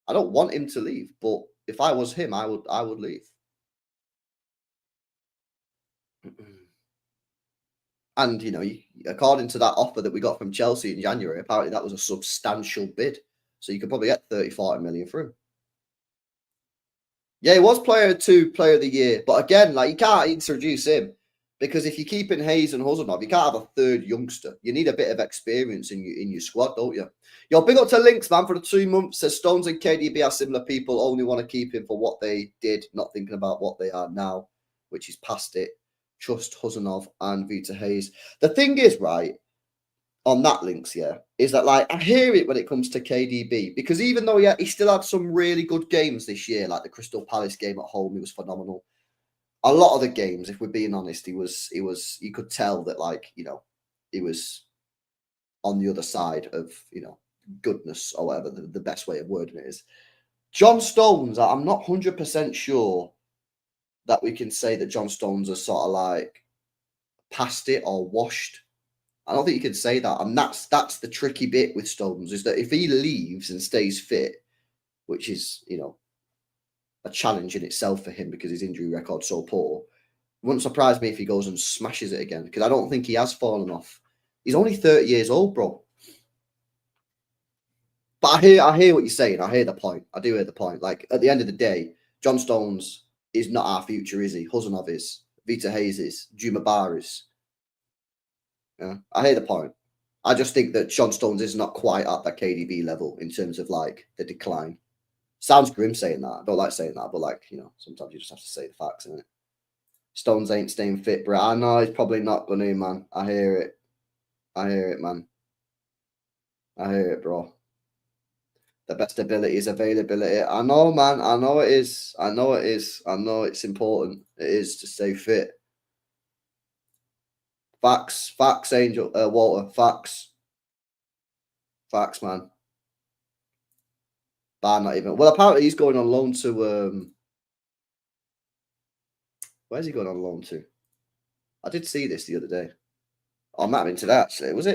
A: I don't want him to leave, but if I was him, I would leave. And according to that offer that we got from Chelsea in January, apparently that was a substantial bid. So you could probably get 30-40 million through. Yeah, he was player of the year, but again, like, you can't introduce him. Because if you're keeping Hayes and Huzanov, you can't have a 3rd youngster. You need a bit of experience in your squad, don't you? Yo, big up to Links, man, for the 2 months. Says Stones and KDB are similar people, only want to keep him for what they did, not thinking about what they are now, which is past it. Trust Huzanov and Vita Hayes. The thing is, right, on that Links, yeah, is that, like, I hear it when it comes to KDB, because even though, yeah, he still had some really good games this year, like the Crystal Palace game at home, he was phenomenal. A lot of the games, if we're being honest, you could tell that, like, he was on the other side of, goodness or whatever the best way of wording it is. John Stones, I'm not 100% sure that we can say that John Stones are sort of like past it or washed. I don't think you can say that. And that's the tricky bit with Stones, is that if he leaves and stays fit, which is, a challenge in itself for him because his injury record's so poor. It wouldn't surprise me if he goes and smashes it again, because I don't think he has fallen off. He's only 30 years old, bro. But I hear what you're saying. I hear the point. I do hear the point. Like at the end of the day, John Stones is not our future, is he? Huzanov is. Vita Hayes is. Juma Bar is. Yeah, I hear the point. I just think that John Stones is not quite at that KDB level in terms of like the decline. Sounds grim saying that. I don't like saying that, but like, sometimes you just have to say the facts, innit? Stones ain't staying fit, bro. I know he's probably not gonna, man. I hear it. I hear it, man. I hear it, bro. The best ability is availability. I know, man. I know it is. I know it is. I know it's important. It is to stay fit. Facts. Facts, Angel. Walter. Facts. Facts, man. Bar not even. Well, apparently he's going on loan to where's he going on loan to? I did see this the other day. Oh, I might have been to that actually. Was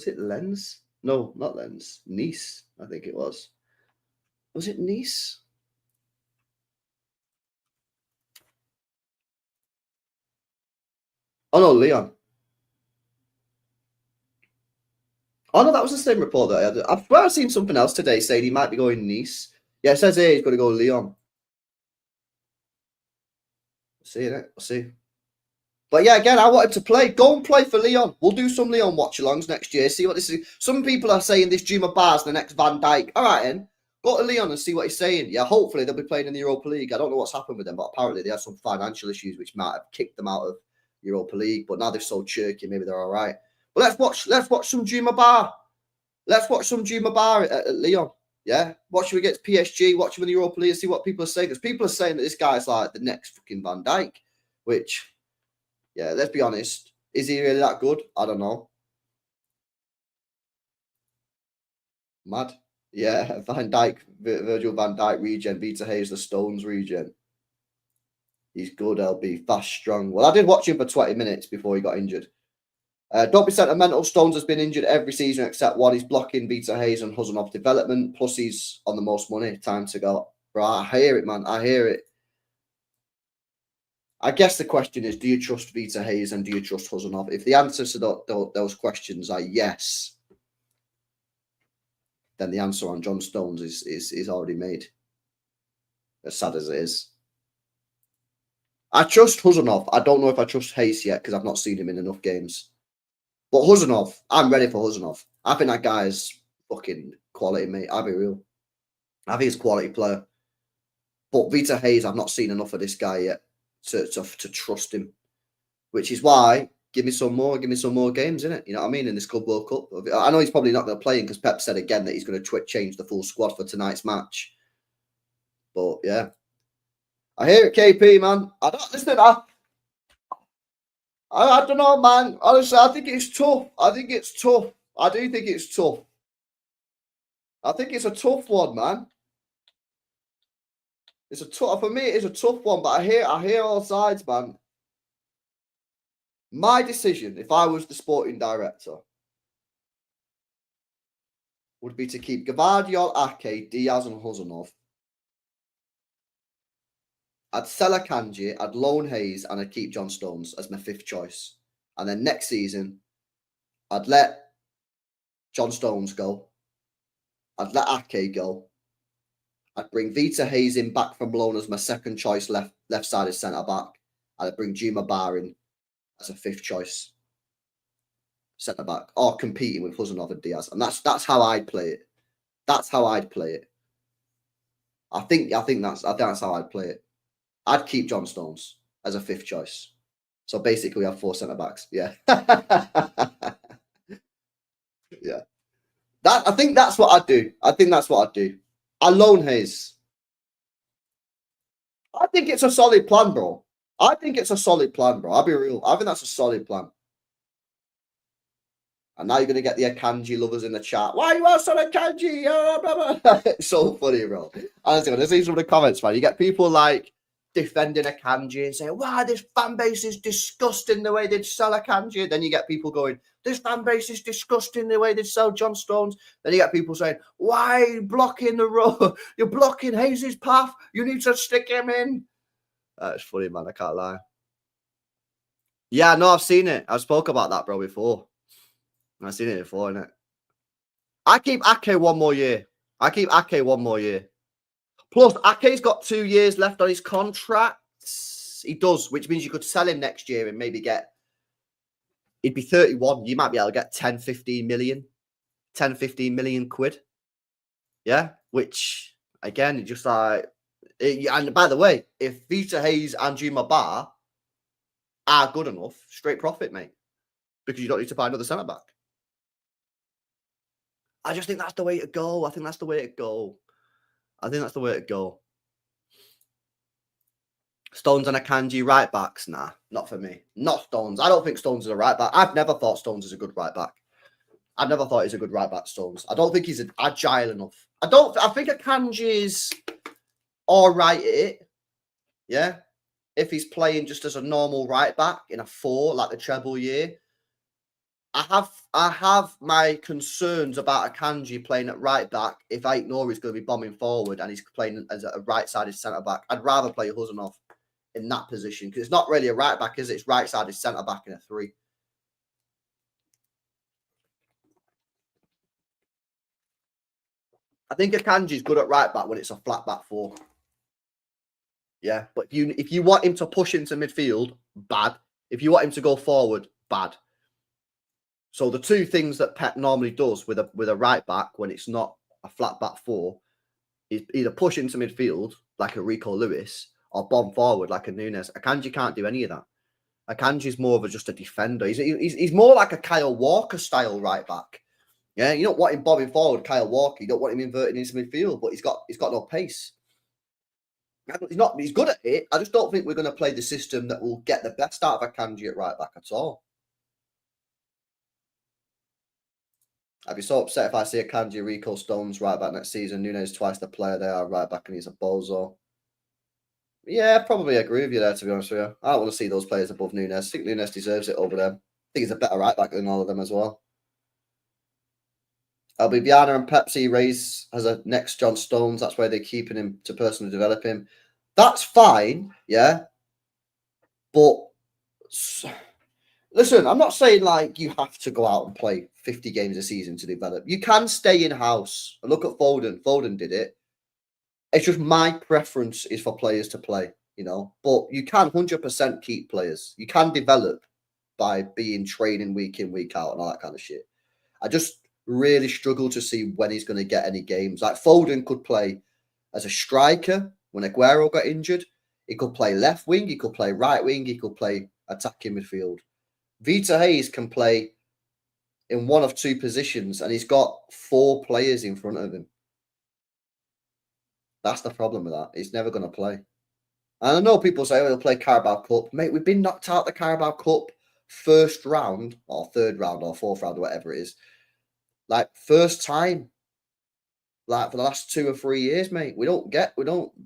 A: it Lens? No, not Lens. Nice, I think it was. Was it Nice? Oh no, Leon. Oh no, that was the same report that I had. I swear I've seen something else today saying he might be going Nice. Yeah, it says here he's going to go Leon. See it. We'll see. But yeah, again, I wanted to play. Go and play for Leon. We'll do some Leon watch-alongs next year. See what this is. Some people are saying this Juma Bar's the next Van Dijk. All right, then. Go to Leon and see what he's saying. Yeah, hopefully they'll be playing in the Europa League. I don't know what's happened with them, but apparently they had some financial issues which might have kicked them out of Europa League. But now they're so churky, maybe they're all right. But let's watch some Juma Bar. Let's watch some Juma Bar at Leon. Yeah, watch him against PSG. Watch him in the Europa League and see what people are saying. Because people are saying that this guy's like the next fucking Van Dijk, which. Yeah, let's be honest. Is he really that good? I don't know. Mad. Yeah, Van Dijk, Virgil Van Dijk regen, Vita Hayes, the Stones regen. He's good, LB. Fast, strong. Well, I did watch him for 20 minutes before he got injured. Don't be sentimental. Stones has been injured every season except one. He's blocking Vita Hayes and Huzanov development. Plus, he's on the most money. Time to go. Bro, I hear it, man. I hear it. I guess the question is, do you trust Vita Hayes and do you trust Huzanov? If the answer to those questions are yes, then the answer on John Stones is already made. As sad as it is. I trust Huzanov. I don't know if I trust Hayes yet because I've not seen him in enough games. But Huzanov, I'm ready for Huzanov. I think that guy's fucking quality, mate. I'll be real. I think he's a quality player. But Vita Hayes, I've not seen enough of this guy yet to trust him. Which is why give me some more games, innit? You know what I mean? In this Club World Cup. I know he's probably not going to play him because Pep said again that he's going to change the full squad for tonight's match. But yeah. I hear it, KP, man. I don't listen. I don't know, man. Honestly, I think it's tough. I do think it's tough. I think it's a tough one, man. It's a tough for me. It is a tough one, but I hear all sides, man. My decision, if I was the sporting director, would be to keep Gvardiol, Ake, Diaz, and Huzanov. I'd sell Akanji, I'd loan Hayes, and I'd keep John Stones as my fifth choice. And then next season, I'd let John Stones go. I'd let Ake go. I'd bring Vita Hayes in back from loan as my second choice left-sided centre back. And I'd bring Juma Bar in as a fifth choice centre back, or competing with Huzanov and Diaz. And that's how I'd play it. That's how I'd play it. I think that's how I'd play it. I'd keep John Stones as a fifth choice. So basically, we have four centre backs. Yeah. Yeah. I think that's what I'd do. I loan Hayes. I think it's a solid plan, bro. I'll be real. I think that's a solid plan. And now you're going to get the Akanji lovers in the chat. Why you are so Akanji? It's so funny, bro. Honestly, when I see some of the comments, man, you get people like defending Akanji and saying, wow, this fan base is disgusting the way they'd sell Akanji. Then you get people going, this fan base is disgusting the way they sell John Stones. Then you get people saying, why are you blocking the road? You're blocking Hayes' path. You need to stick him in. That's funny, man. I can't lie. Yeah, no, I've seen it. I spoke about that, bro, before. I've seen it before, innit? I keep Ake one more year. I keep Ake one more year. Plus, Ake's got 2 years left on his contract. He does, which means you could sell him next year and maybe get. He'd be 31. You might be able to get 10, 15 million. 10, 15 million quid. Yeah. Which, again, just like. And by the way, if Vita Hayes and Juma Bar are good enough, straight profit, mate. Because you don't need to buy another centre back. I just think that's the way to go. I think that's the way to go. Stones and Akanji right backs? Nah, not for me. Not Stones. I don't think Stones is a right back. I've never thought Stones is a good right back. I've never thought he's a good right back, Stones. I don't think he's agile enough. I think Akanji is all right at it. Yeah. If he's playing just as a normal right back in a 4, like the treble year. I have my concerns about Akanji playing at right back if I ignore he's going to be bombing forward and he's playing as a right-sided centre-back. I'd rather play Huzanov in that position because it's not really a right back, is it? It's right-sided centre-back in a 3. I think Akanji's good at right back when it's a flat back 4. Yeah, but if you want him to push into midfield, bad. If you want him to go forward, bad. So the two things that Pep normally does with a right back when it's not a flat back 4 is either push into midfield like a Rico Lewis or bomb forward like a Nunes. Akanji can't do any of that. Akanji's more of just a defender. He's more like a Kyle Walker style right back. Yeah, you don't want him bombing forward, Kyle Walker. You don't want him inverting into midfield, but he's got no pace. He's good at it. I just don't think we're going to play the system that will get the best out of Akanji at right back at all. I'd be so upset if I see Akanji, Rico, Stones right back next season. Nunes twice the player they are right back and he's a bozo. Yeah, I probably agree with you there, to be honest with you. I don't want to see those players above Nunes. I think Nunes deserves it over them. I think he's a better right back than all of them as well. Albibiana and Pepsi raise as a next John Stones. That's why they're keeping him to personally develop him. That's fine, yeah. But listen, I'm not saying like you have to go out and play 50 games a season to develop. You can stay in-house. Look at Foden. Foden did it. It's just my preference is for players to play, you know. But you can 100% keep players. You can develop by being training week in, week out and all that kind of shit. I just really struggle to see when he's going to get any games. Like Foden could play as a striker when Aguero got injured. He could play left wing. He could play right wing. He could play attacking midfield. Vita Hayes can play in one of 2 positions and he's got 4 players in front of him. That's the problem with that. He's never going to play. And I know people say, oh, he'll play Carabao Cup. Mate, we've been knocked out the Carabao Cup first round or third round or fourth round or whatever it is. Like first time. Like for the last 2 or 3 years, mate.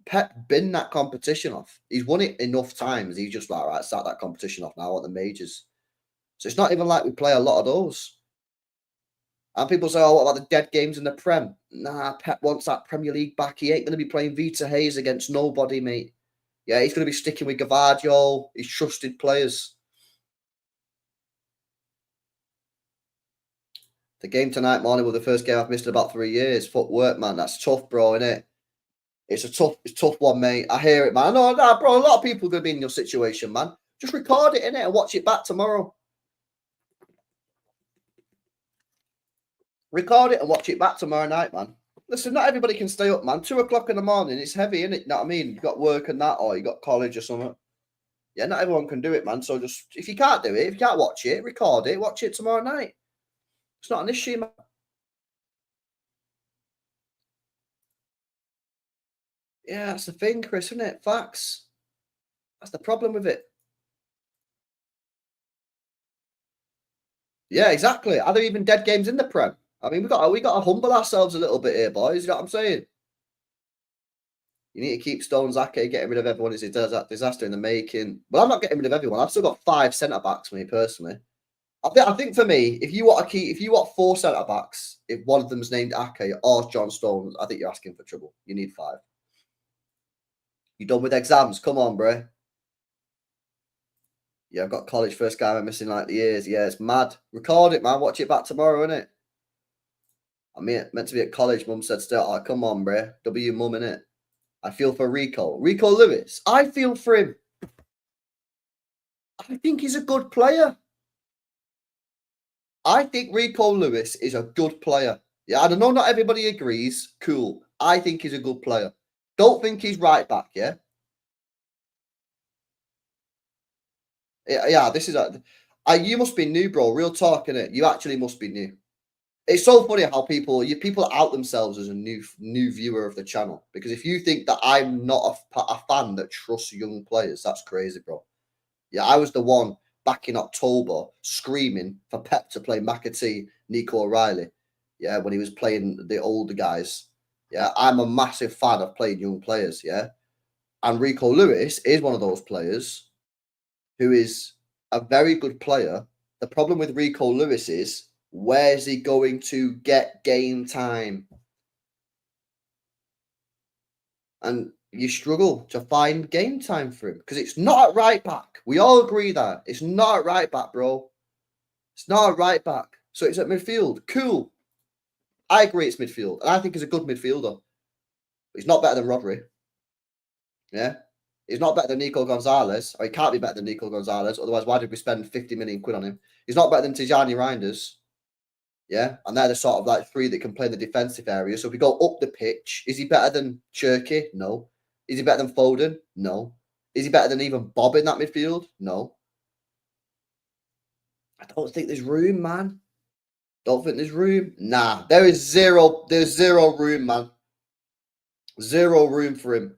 A: Pep bin that competition off. He's won it enough times. He's just like, right, start that competition off now. I want the majors. So it's not even like we play a lot of those. And people say, oh, what about the dead games in the Prem? Nah, Pep wants that Premier League back. He ain't going to be playing Vita Hayes against nobody, mate. Yeah, he's going to be sticking with Gavadio, his trusted players. The game tonight morning was the first game I've missed in about 3 years. Footwork, man. That's tough, bro, innit? It's a tough one, mate. I hear it, man. I know, nah, bro, a lot of people are going to be in your situation, man. Just record it, innit, and watch it back tomorrow. Record it and watch it back tomorrow night, man. Listen, not everybody can stay up, man. 2 o'clock in the morning, it's heavy, innit? You know what I mean? You got work and that, or you got college or something. Yeah, not everyone can do it, man. So just, if you can't do it, if you can't watch it, record it, watch it tomorrow night. It's not an issue, man. Yeah, that's the thing, Chris, isn't it? Facts. That's the problem with it. Yeah, exactly. Are there even dead games in the Prem? I mean, we got to humble ourselves a little bit here, boys. You know what I'm saying? You need to keep Stones, Ake, getting rid of everyone is a disaster in the making. Well, I'm not getting rid of everyone. I've still got 5 centre backs, me personally. I think for me, if you want 4 centre backs, if one of them's named Ake or John Stones, I think you're asking for trouble. You need 5. You done with exams? Come on, bro. Yeah, I've got college first game I'm missing like the years. Yeah, it's mad. Record it, man. Watch it back tomorrow, innit? I mean, meant to be at college. Mum said, "Still, oh, come on, bruh. W mum, innit? I feel for Rico. Rico Lewis. I feel for him. I think he's a good player. I think Rico Lewis is a good player. Yeah, I don't know. Not everybody agrees. Cool. I think he's a good player. Don't think he's right back. Yeah. Yeah. This is a. You must be new, bro. Real talk, innit? You actually must be new. It's so funny how people out themselves as a new viewer of the channel, because if you think that I'm not a fan that trusts young players, that's crazy, bro. Yeah, I was the one back in October screaming for Pep to play McAtee, Nico O'Reilly. Yeah, when he was playing the older guys. Yeah, I'm a massive fan of playing young players. Yeah, and Rico Lewis is one of those players who is a very good player. The problem with Rico Lewis is, where's he going to get game time? And you struggle to find game time for him because it's not at right back. We all agree that it's not at right back, bro. It's not at right back. So it's at midfield. Cool. I agree it's midfield. And I think he's a good midfielder. But he's not better than Rodri. Yeah. He's not better than Nico Gonzalez. Or he can't be better than Nico Gonzalez. Otherwise, why did we spend 50 million quid on him? He's not better than Tijani Reinders. Yeah. And they're the sort of like three that can play in the defensive area. So if we go up the pitch, is he better than Cherky? No. Is he better than Foden? No. Is he better than even Bob in that midfield? No. I don't think there's room, man. Don't think there's room. Nah, there's zero room, man. Zero room for him.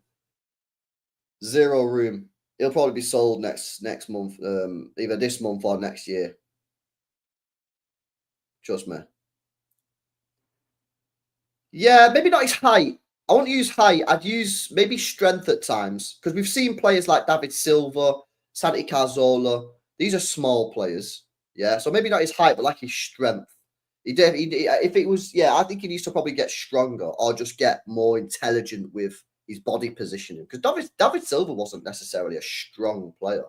A: Zero room. He'll probably be sold next month, either this month or next year. Trust me. Yeah, maybe not his height. I won't use height. I'd use maybe strength at times, because we've seen players like David Silva, Santi Cazorla. These are small players. Yeah, so maybe not his height, but like his strength. If it was, yeah, I think he needs to probably get stronger or just get more intelligent with his body positioning. Because David Silva wasn't necessarily a strong player,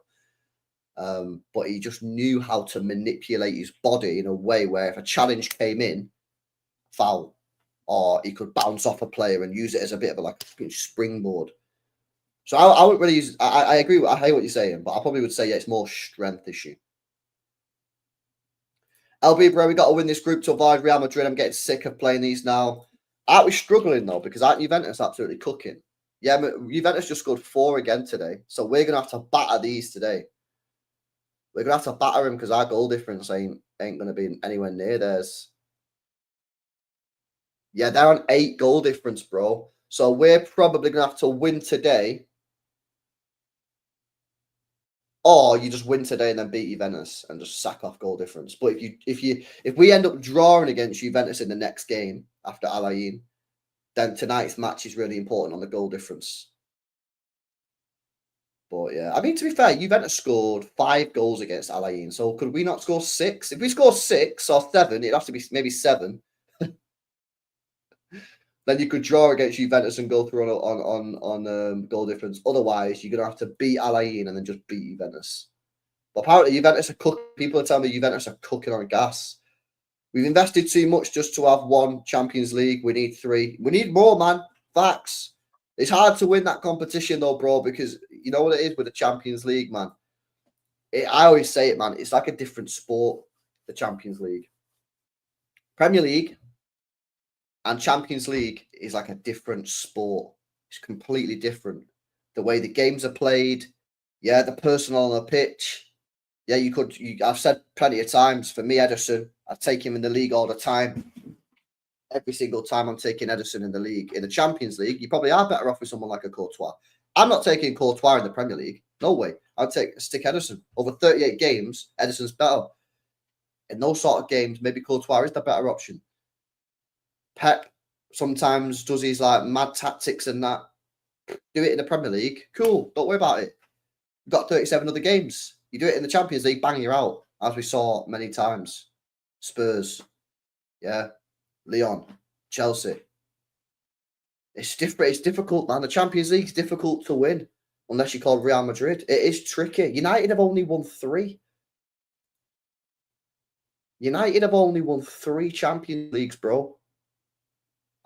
A: but he just knew how to manipulate his body in a way where if a challenge came in, foul, or he could bounce off a player and use it as a bit of a springboard. So I wouldn't really use. I agree. I hear what you're saying, but I probably would say, yeah, it's more strength issue. LB, bro, we got to win this group to avoid Real Madrid. I'm getting sick of playing these now. Aren't we struggling though? Because aren't Juventus absolutely cooking? Yeah, Juventus just scored 4 again today, so we're gonna have to batter these today. We're gonna have to batter them because our goal difference ain't gonna be anywhere near theirs. Yeah, they're on 8 goal difference, bro. So we're probably gonna have to win today, or you just win today and then beat Juventus and just sack off goal difference. But if we end up drawing against Juventus in the next game after Al Ain, then tonight's match is really important on the goal difference. But yeah, I mean, to be fair, Juventus scored 5 goals against Al Ain. So could we not score 6? If we score 6 or 7, it'd have to be maybe 7. Then you could draw against Juventus and go through on goal difference. Otherwise, you're gonna have to beat Al Ain and then just beat Juventus. But apparently, Juventus are cooking. People are telling me Juventus are cooking on gas. We've invested too much just to have 1 Champions League. We need 3. We need more, man. Facts. It's hard to win that competition though, bro, because you know what it is with the Champions League, man. I always say it, man. It's like a different sport, the Champions League. Premier League and Champions League is like a different sport. It's completely different. The way the games are played, yeah, the person on the pitch. Yeah, I've said plenty of times, for me, Ederson, I take him in the league all the time. Every single time I'm taking Ederson in the league. In the Champions League, you probably are better off with someone like a Courtois. I'm not taking Courtois in the Premier League. No way. I'd stick Ederson. Over 38 games, Ederson's better. In those sort of games, maybe Courtois is the better option. Pep sometimes does his like mad tactics and that. Do it in the Premier League. Cool. Don't worry about it. You've got 37 other games. You do it in the Champions League, bang, you're out. As we saw many times. Spurs. Yeah. Lyon. Chelsea. It's different. It's difficult, man. The Champions League's difficult to win. Unless you call Real Madrid. It is tricky. United have only won 3. United have only won 3 Champions Leagues, bro.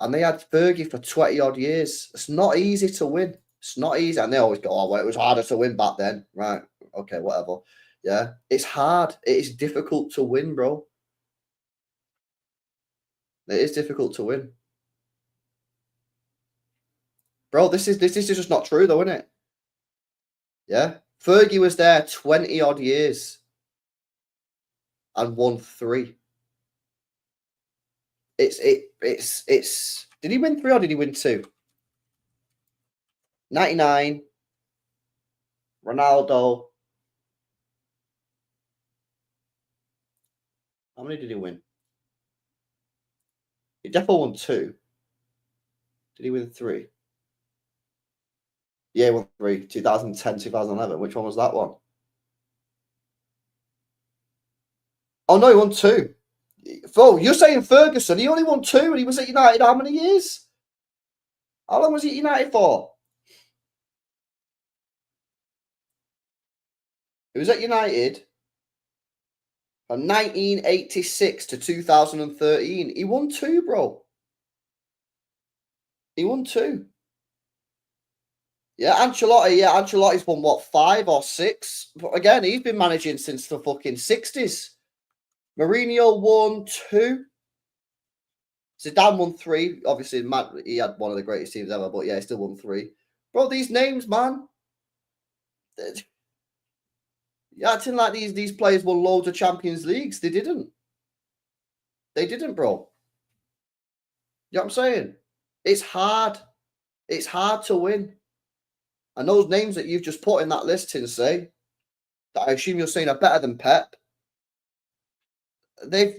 A: And they had Fergie for 20 odd years. It's not easy to win. It's not easy. And they always go, oh, well, it was harder to win back then. Right. Okay, whatever. Yeah. It's hard. It is difficult to win, bro. It is difficult to win. Bro, this is just not true though, isn't it? Yeah. Fergie was there 20 odd years and won 3. It's did he win 3 or did he win 2? 99, Ronaldo. How many did he win? He definitely won 2. Did he win 3? Yeah, he won 3. 2010, 2011. Which one was that one? Oh no, he won 2. Oh, you're saying Ferguson? He only won 2, and he was at United how many years? How long was he at United for? He was at United from 1986 to 2013. He won 2, bro. He won 2. Yeah, Ancelotti. Yeah, Ancelotti's won what, 5 or 6? But again, he's been managing since the fucking 60s. Mourinho won 2. Zidane won 3. Obviously, he had one of the greatest teams ever, but yeah, he still won 3. Bro, these names, man. You're acting like these players won loads of Champions Leagues. They didn't. They didn't, bro. You know what I'm saying? It's hard. It's hard to win. And those names that you've just put in that list, Tinsay, that I assume you're saying are better than Pep,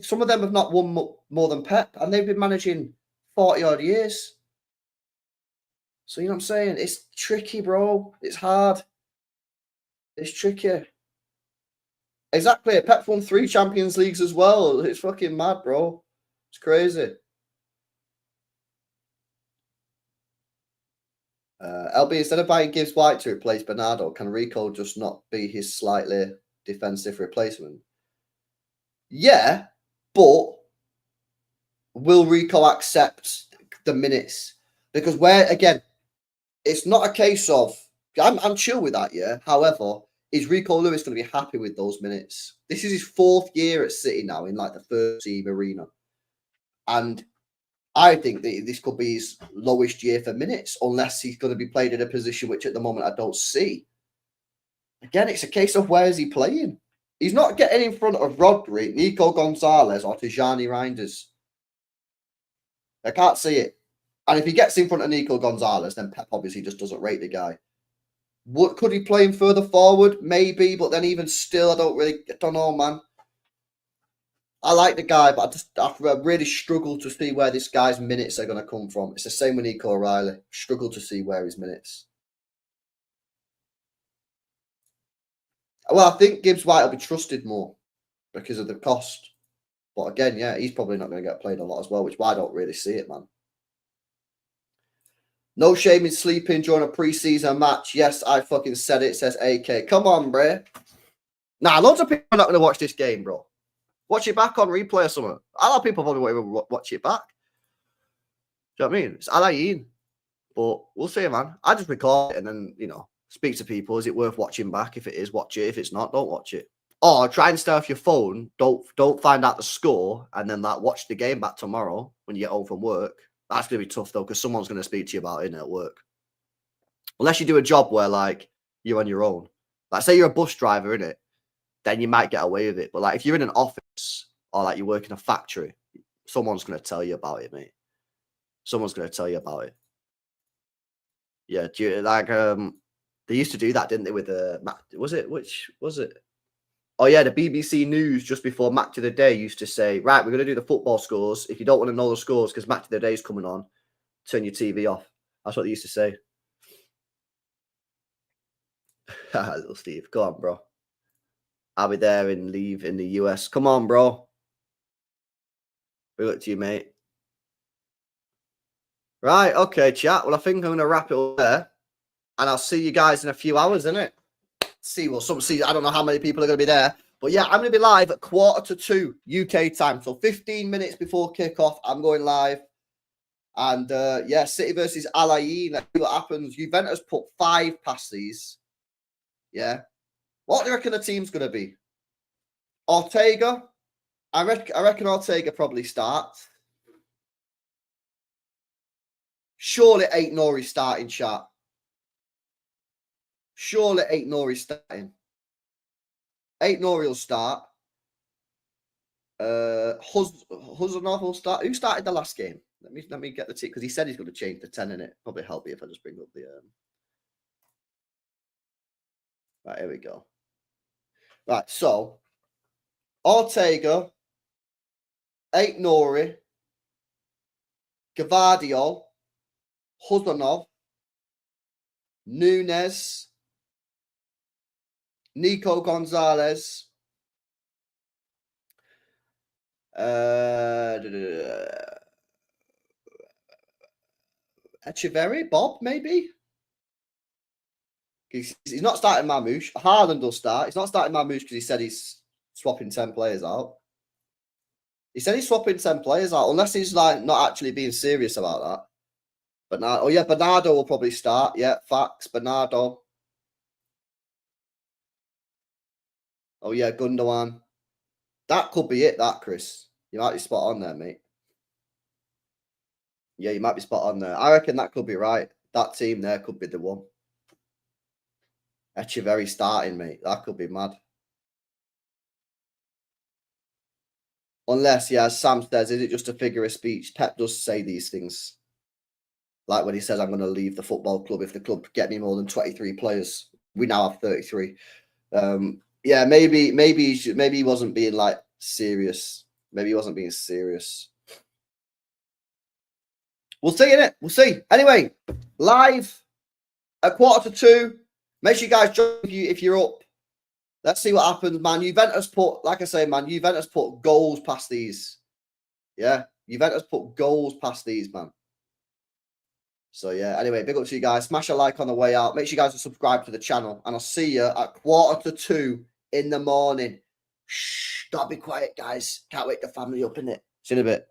A: some of them have not won more than Pep, and they've been managing 40 odd years. So you know what I'm saying? It's tricky, bro. It's hard. It's tricky. Exactly. Pep won 3 Champions Leagues as well. It's fucking mad, bro. It's crazy. LB, instead of buying Gibbs White to replace Bernardo, can Rico just not be his slightly defensive replacement? Yeah, but will Rico accept the minutes? Because again, it's not a case of I'm chill with that, yeah. However, is Rico Lewis going to be happy with those minutes? This is his 4th year at City now in like the first team arena. And I think that this could be his lowest year for minutes, unless he's going to be played in a position which at the moment I don't see. Again, it's a case of where is he playing? He's not getting in front of Rodri, Nico Gonzalez, or Tijani Reinders. I can't see it. And if he gets in front of Nico Gonzalez, then Pep obviously just doesn't rate the guy. Could he play him further forward? Maybe, but then even still, I don't know, man. I like the guy, but I really struggle to see where this guy's minutes are going to come from. It's the same with Nico O'Reilly. Struggle to see where his minutes. Well, I think Gibbs White will be trusted more because of the cost. But again, yeah, he's probably not going to get played a lot as well, which why I don't really see it, man. No shame in sleeping during a preseason match. Yes, I fucking said it, says AK. Come on, bro. Nah, loads of people are not going to watch this game, bro. Watch it back on replay or something. A lot of people probably won't even watch it back. Do you know what I mean? It's Alain. But we'll see, man. I just record it and then, speak to people. Is it worth watching back? If it is, watch it. If it's not, don't watch it. Or try and stay off your phone. Don't find out the score and then watch the game back tomorrow when you get home from work. That's going to be tough, though, because someone's going to speak to you about it at work. Unless you do a job where, you're on your own. Say you're a bus driver, innit? Then you might get away with it. But, if you're in an office or, you work in a factory, someone's going to tell you about it, mate. Someone's going to tell you about it. Yeah, they used to do that, didn't they, with which was it? Oh, yeah, the BBC News just before Match of the Day used to say, right, we're going to do the football scores. If you don't want to know the scores because Match of the Day is coming on, turn your TV off. That's what they used to say. Little Steve, go on, bro. I'll be there and leave in the US. Come on, bro. We look to you, mate. Right, okay, chat. Well, I think I'm going to wrap it up there. And I'll see you guys in a few hours, innit? See, I don't know how many people are going to be there. But yeah, I'm going to be live at 1:45 UK time. So 15 minutes before kickoff, I'm going live. And yeah, City versus Al Ain. Let's see what happens. Juventus put 5 past these. Yeah. What do you reckon the team's going to be? Ortega. I reckon Ortega probably starts. Surely ain't Nori starting, chat. Surely ain't Nori starting. Ain't Nori will start. Huzanov will start. Who started the last game? Let me get the team because he said he's going to change the 10 in it. Probably help me if I just bring up the right, here we go. Right, so Ortega, Ain't Nori, Gavadio, Huzanov, Nunes, Nico Gonzalez, Echeverry, Bob, maybe? He's not starting Mamouche. Haaland will start. He's not starting Mamouche because he said he's swapping 10 players out. He said he's swapping 10 players out, unless he's like not actually being serious about that. Bernardo, oh yeah, Bernardo will probably start. Yeah, facts. Bernardo. Oh yeah, Gundogan. That could be it, that, Chris. You might be spot on there, mate. Yeah, you might be spot on there. I reckon that could be right. That team there could be the one. Echeverry starting, mate. That could be mad. Unless, yeah, as Sam says, is it just a figure of speech? Pep does say these things. Like when he says, I'm going to leave the football club if the club get me more than 23 players. We now have 33. Yeah, maybe he wasn't being like serious. Maybe he wasn't being serious. We'll see, innit? We'll see. Anyway, live at 1:45. Make sure you guys join if you're up. Let's see what happens, man. Juventus put, like I say, man, Juventus put goals past these. Yeah, Juventus put goals past these, man. So, yeah, anyway, big up to you guys. Smash a like on the way out. Make sure you guys are subscribed to the channel. And I'll see you at 1:45 in the morning. Shh, don't be quiet, guys. Can't wake the family up, innit? See you in a bit.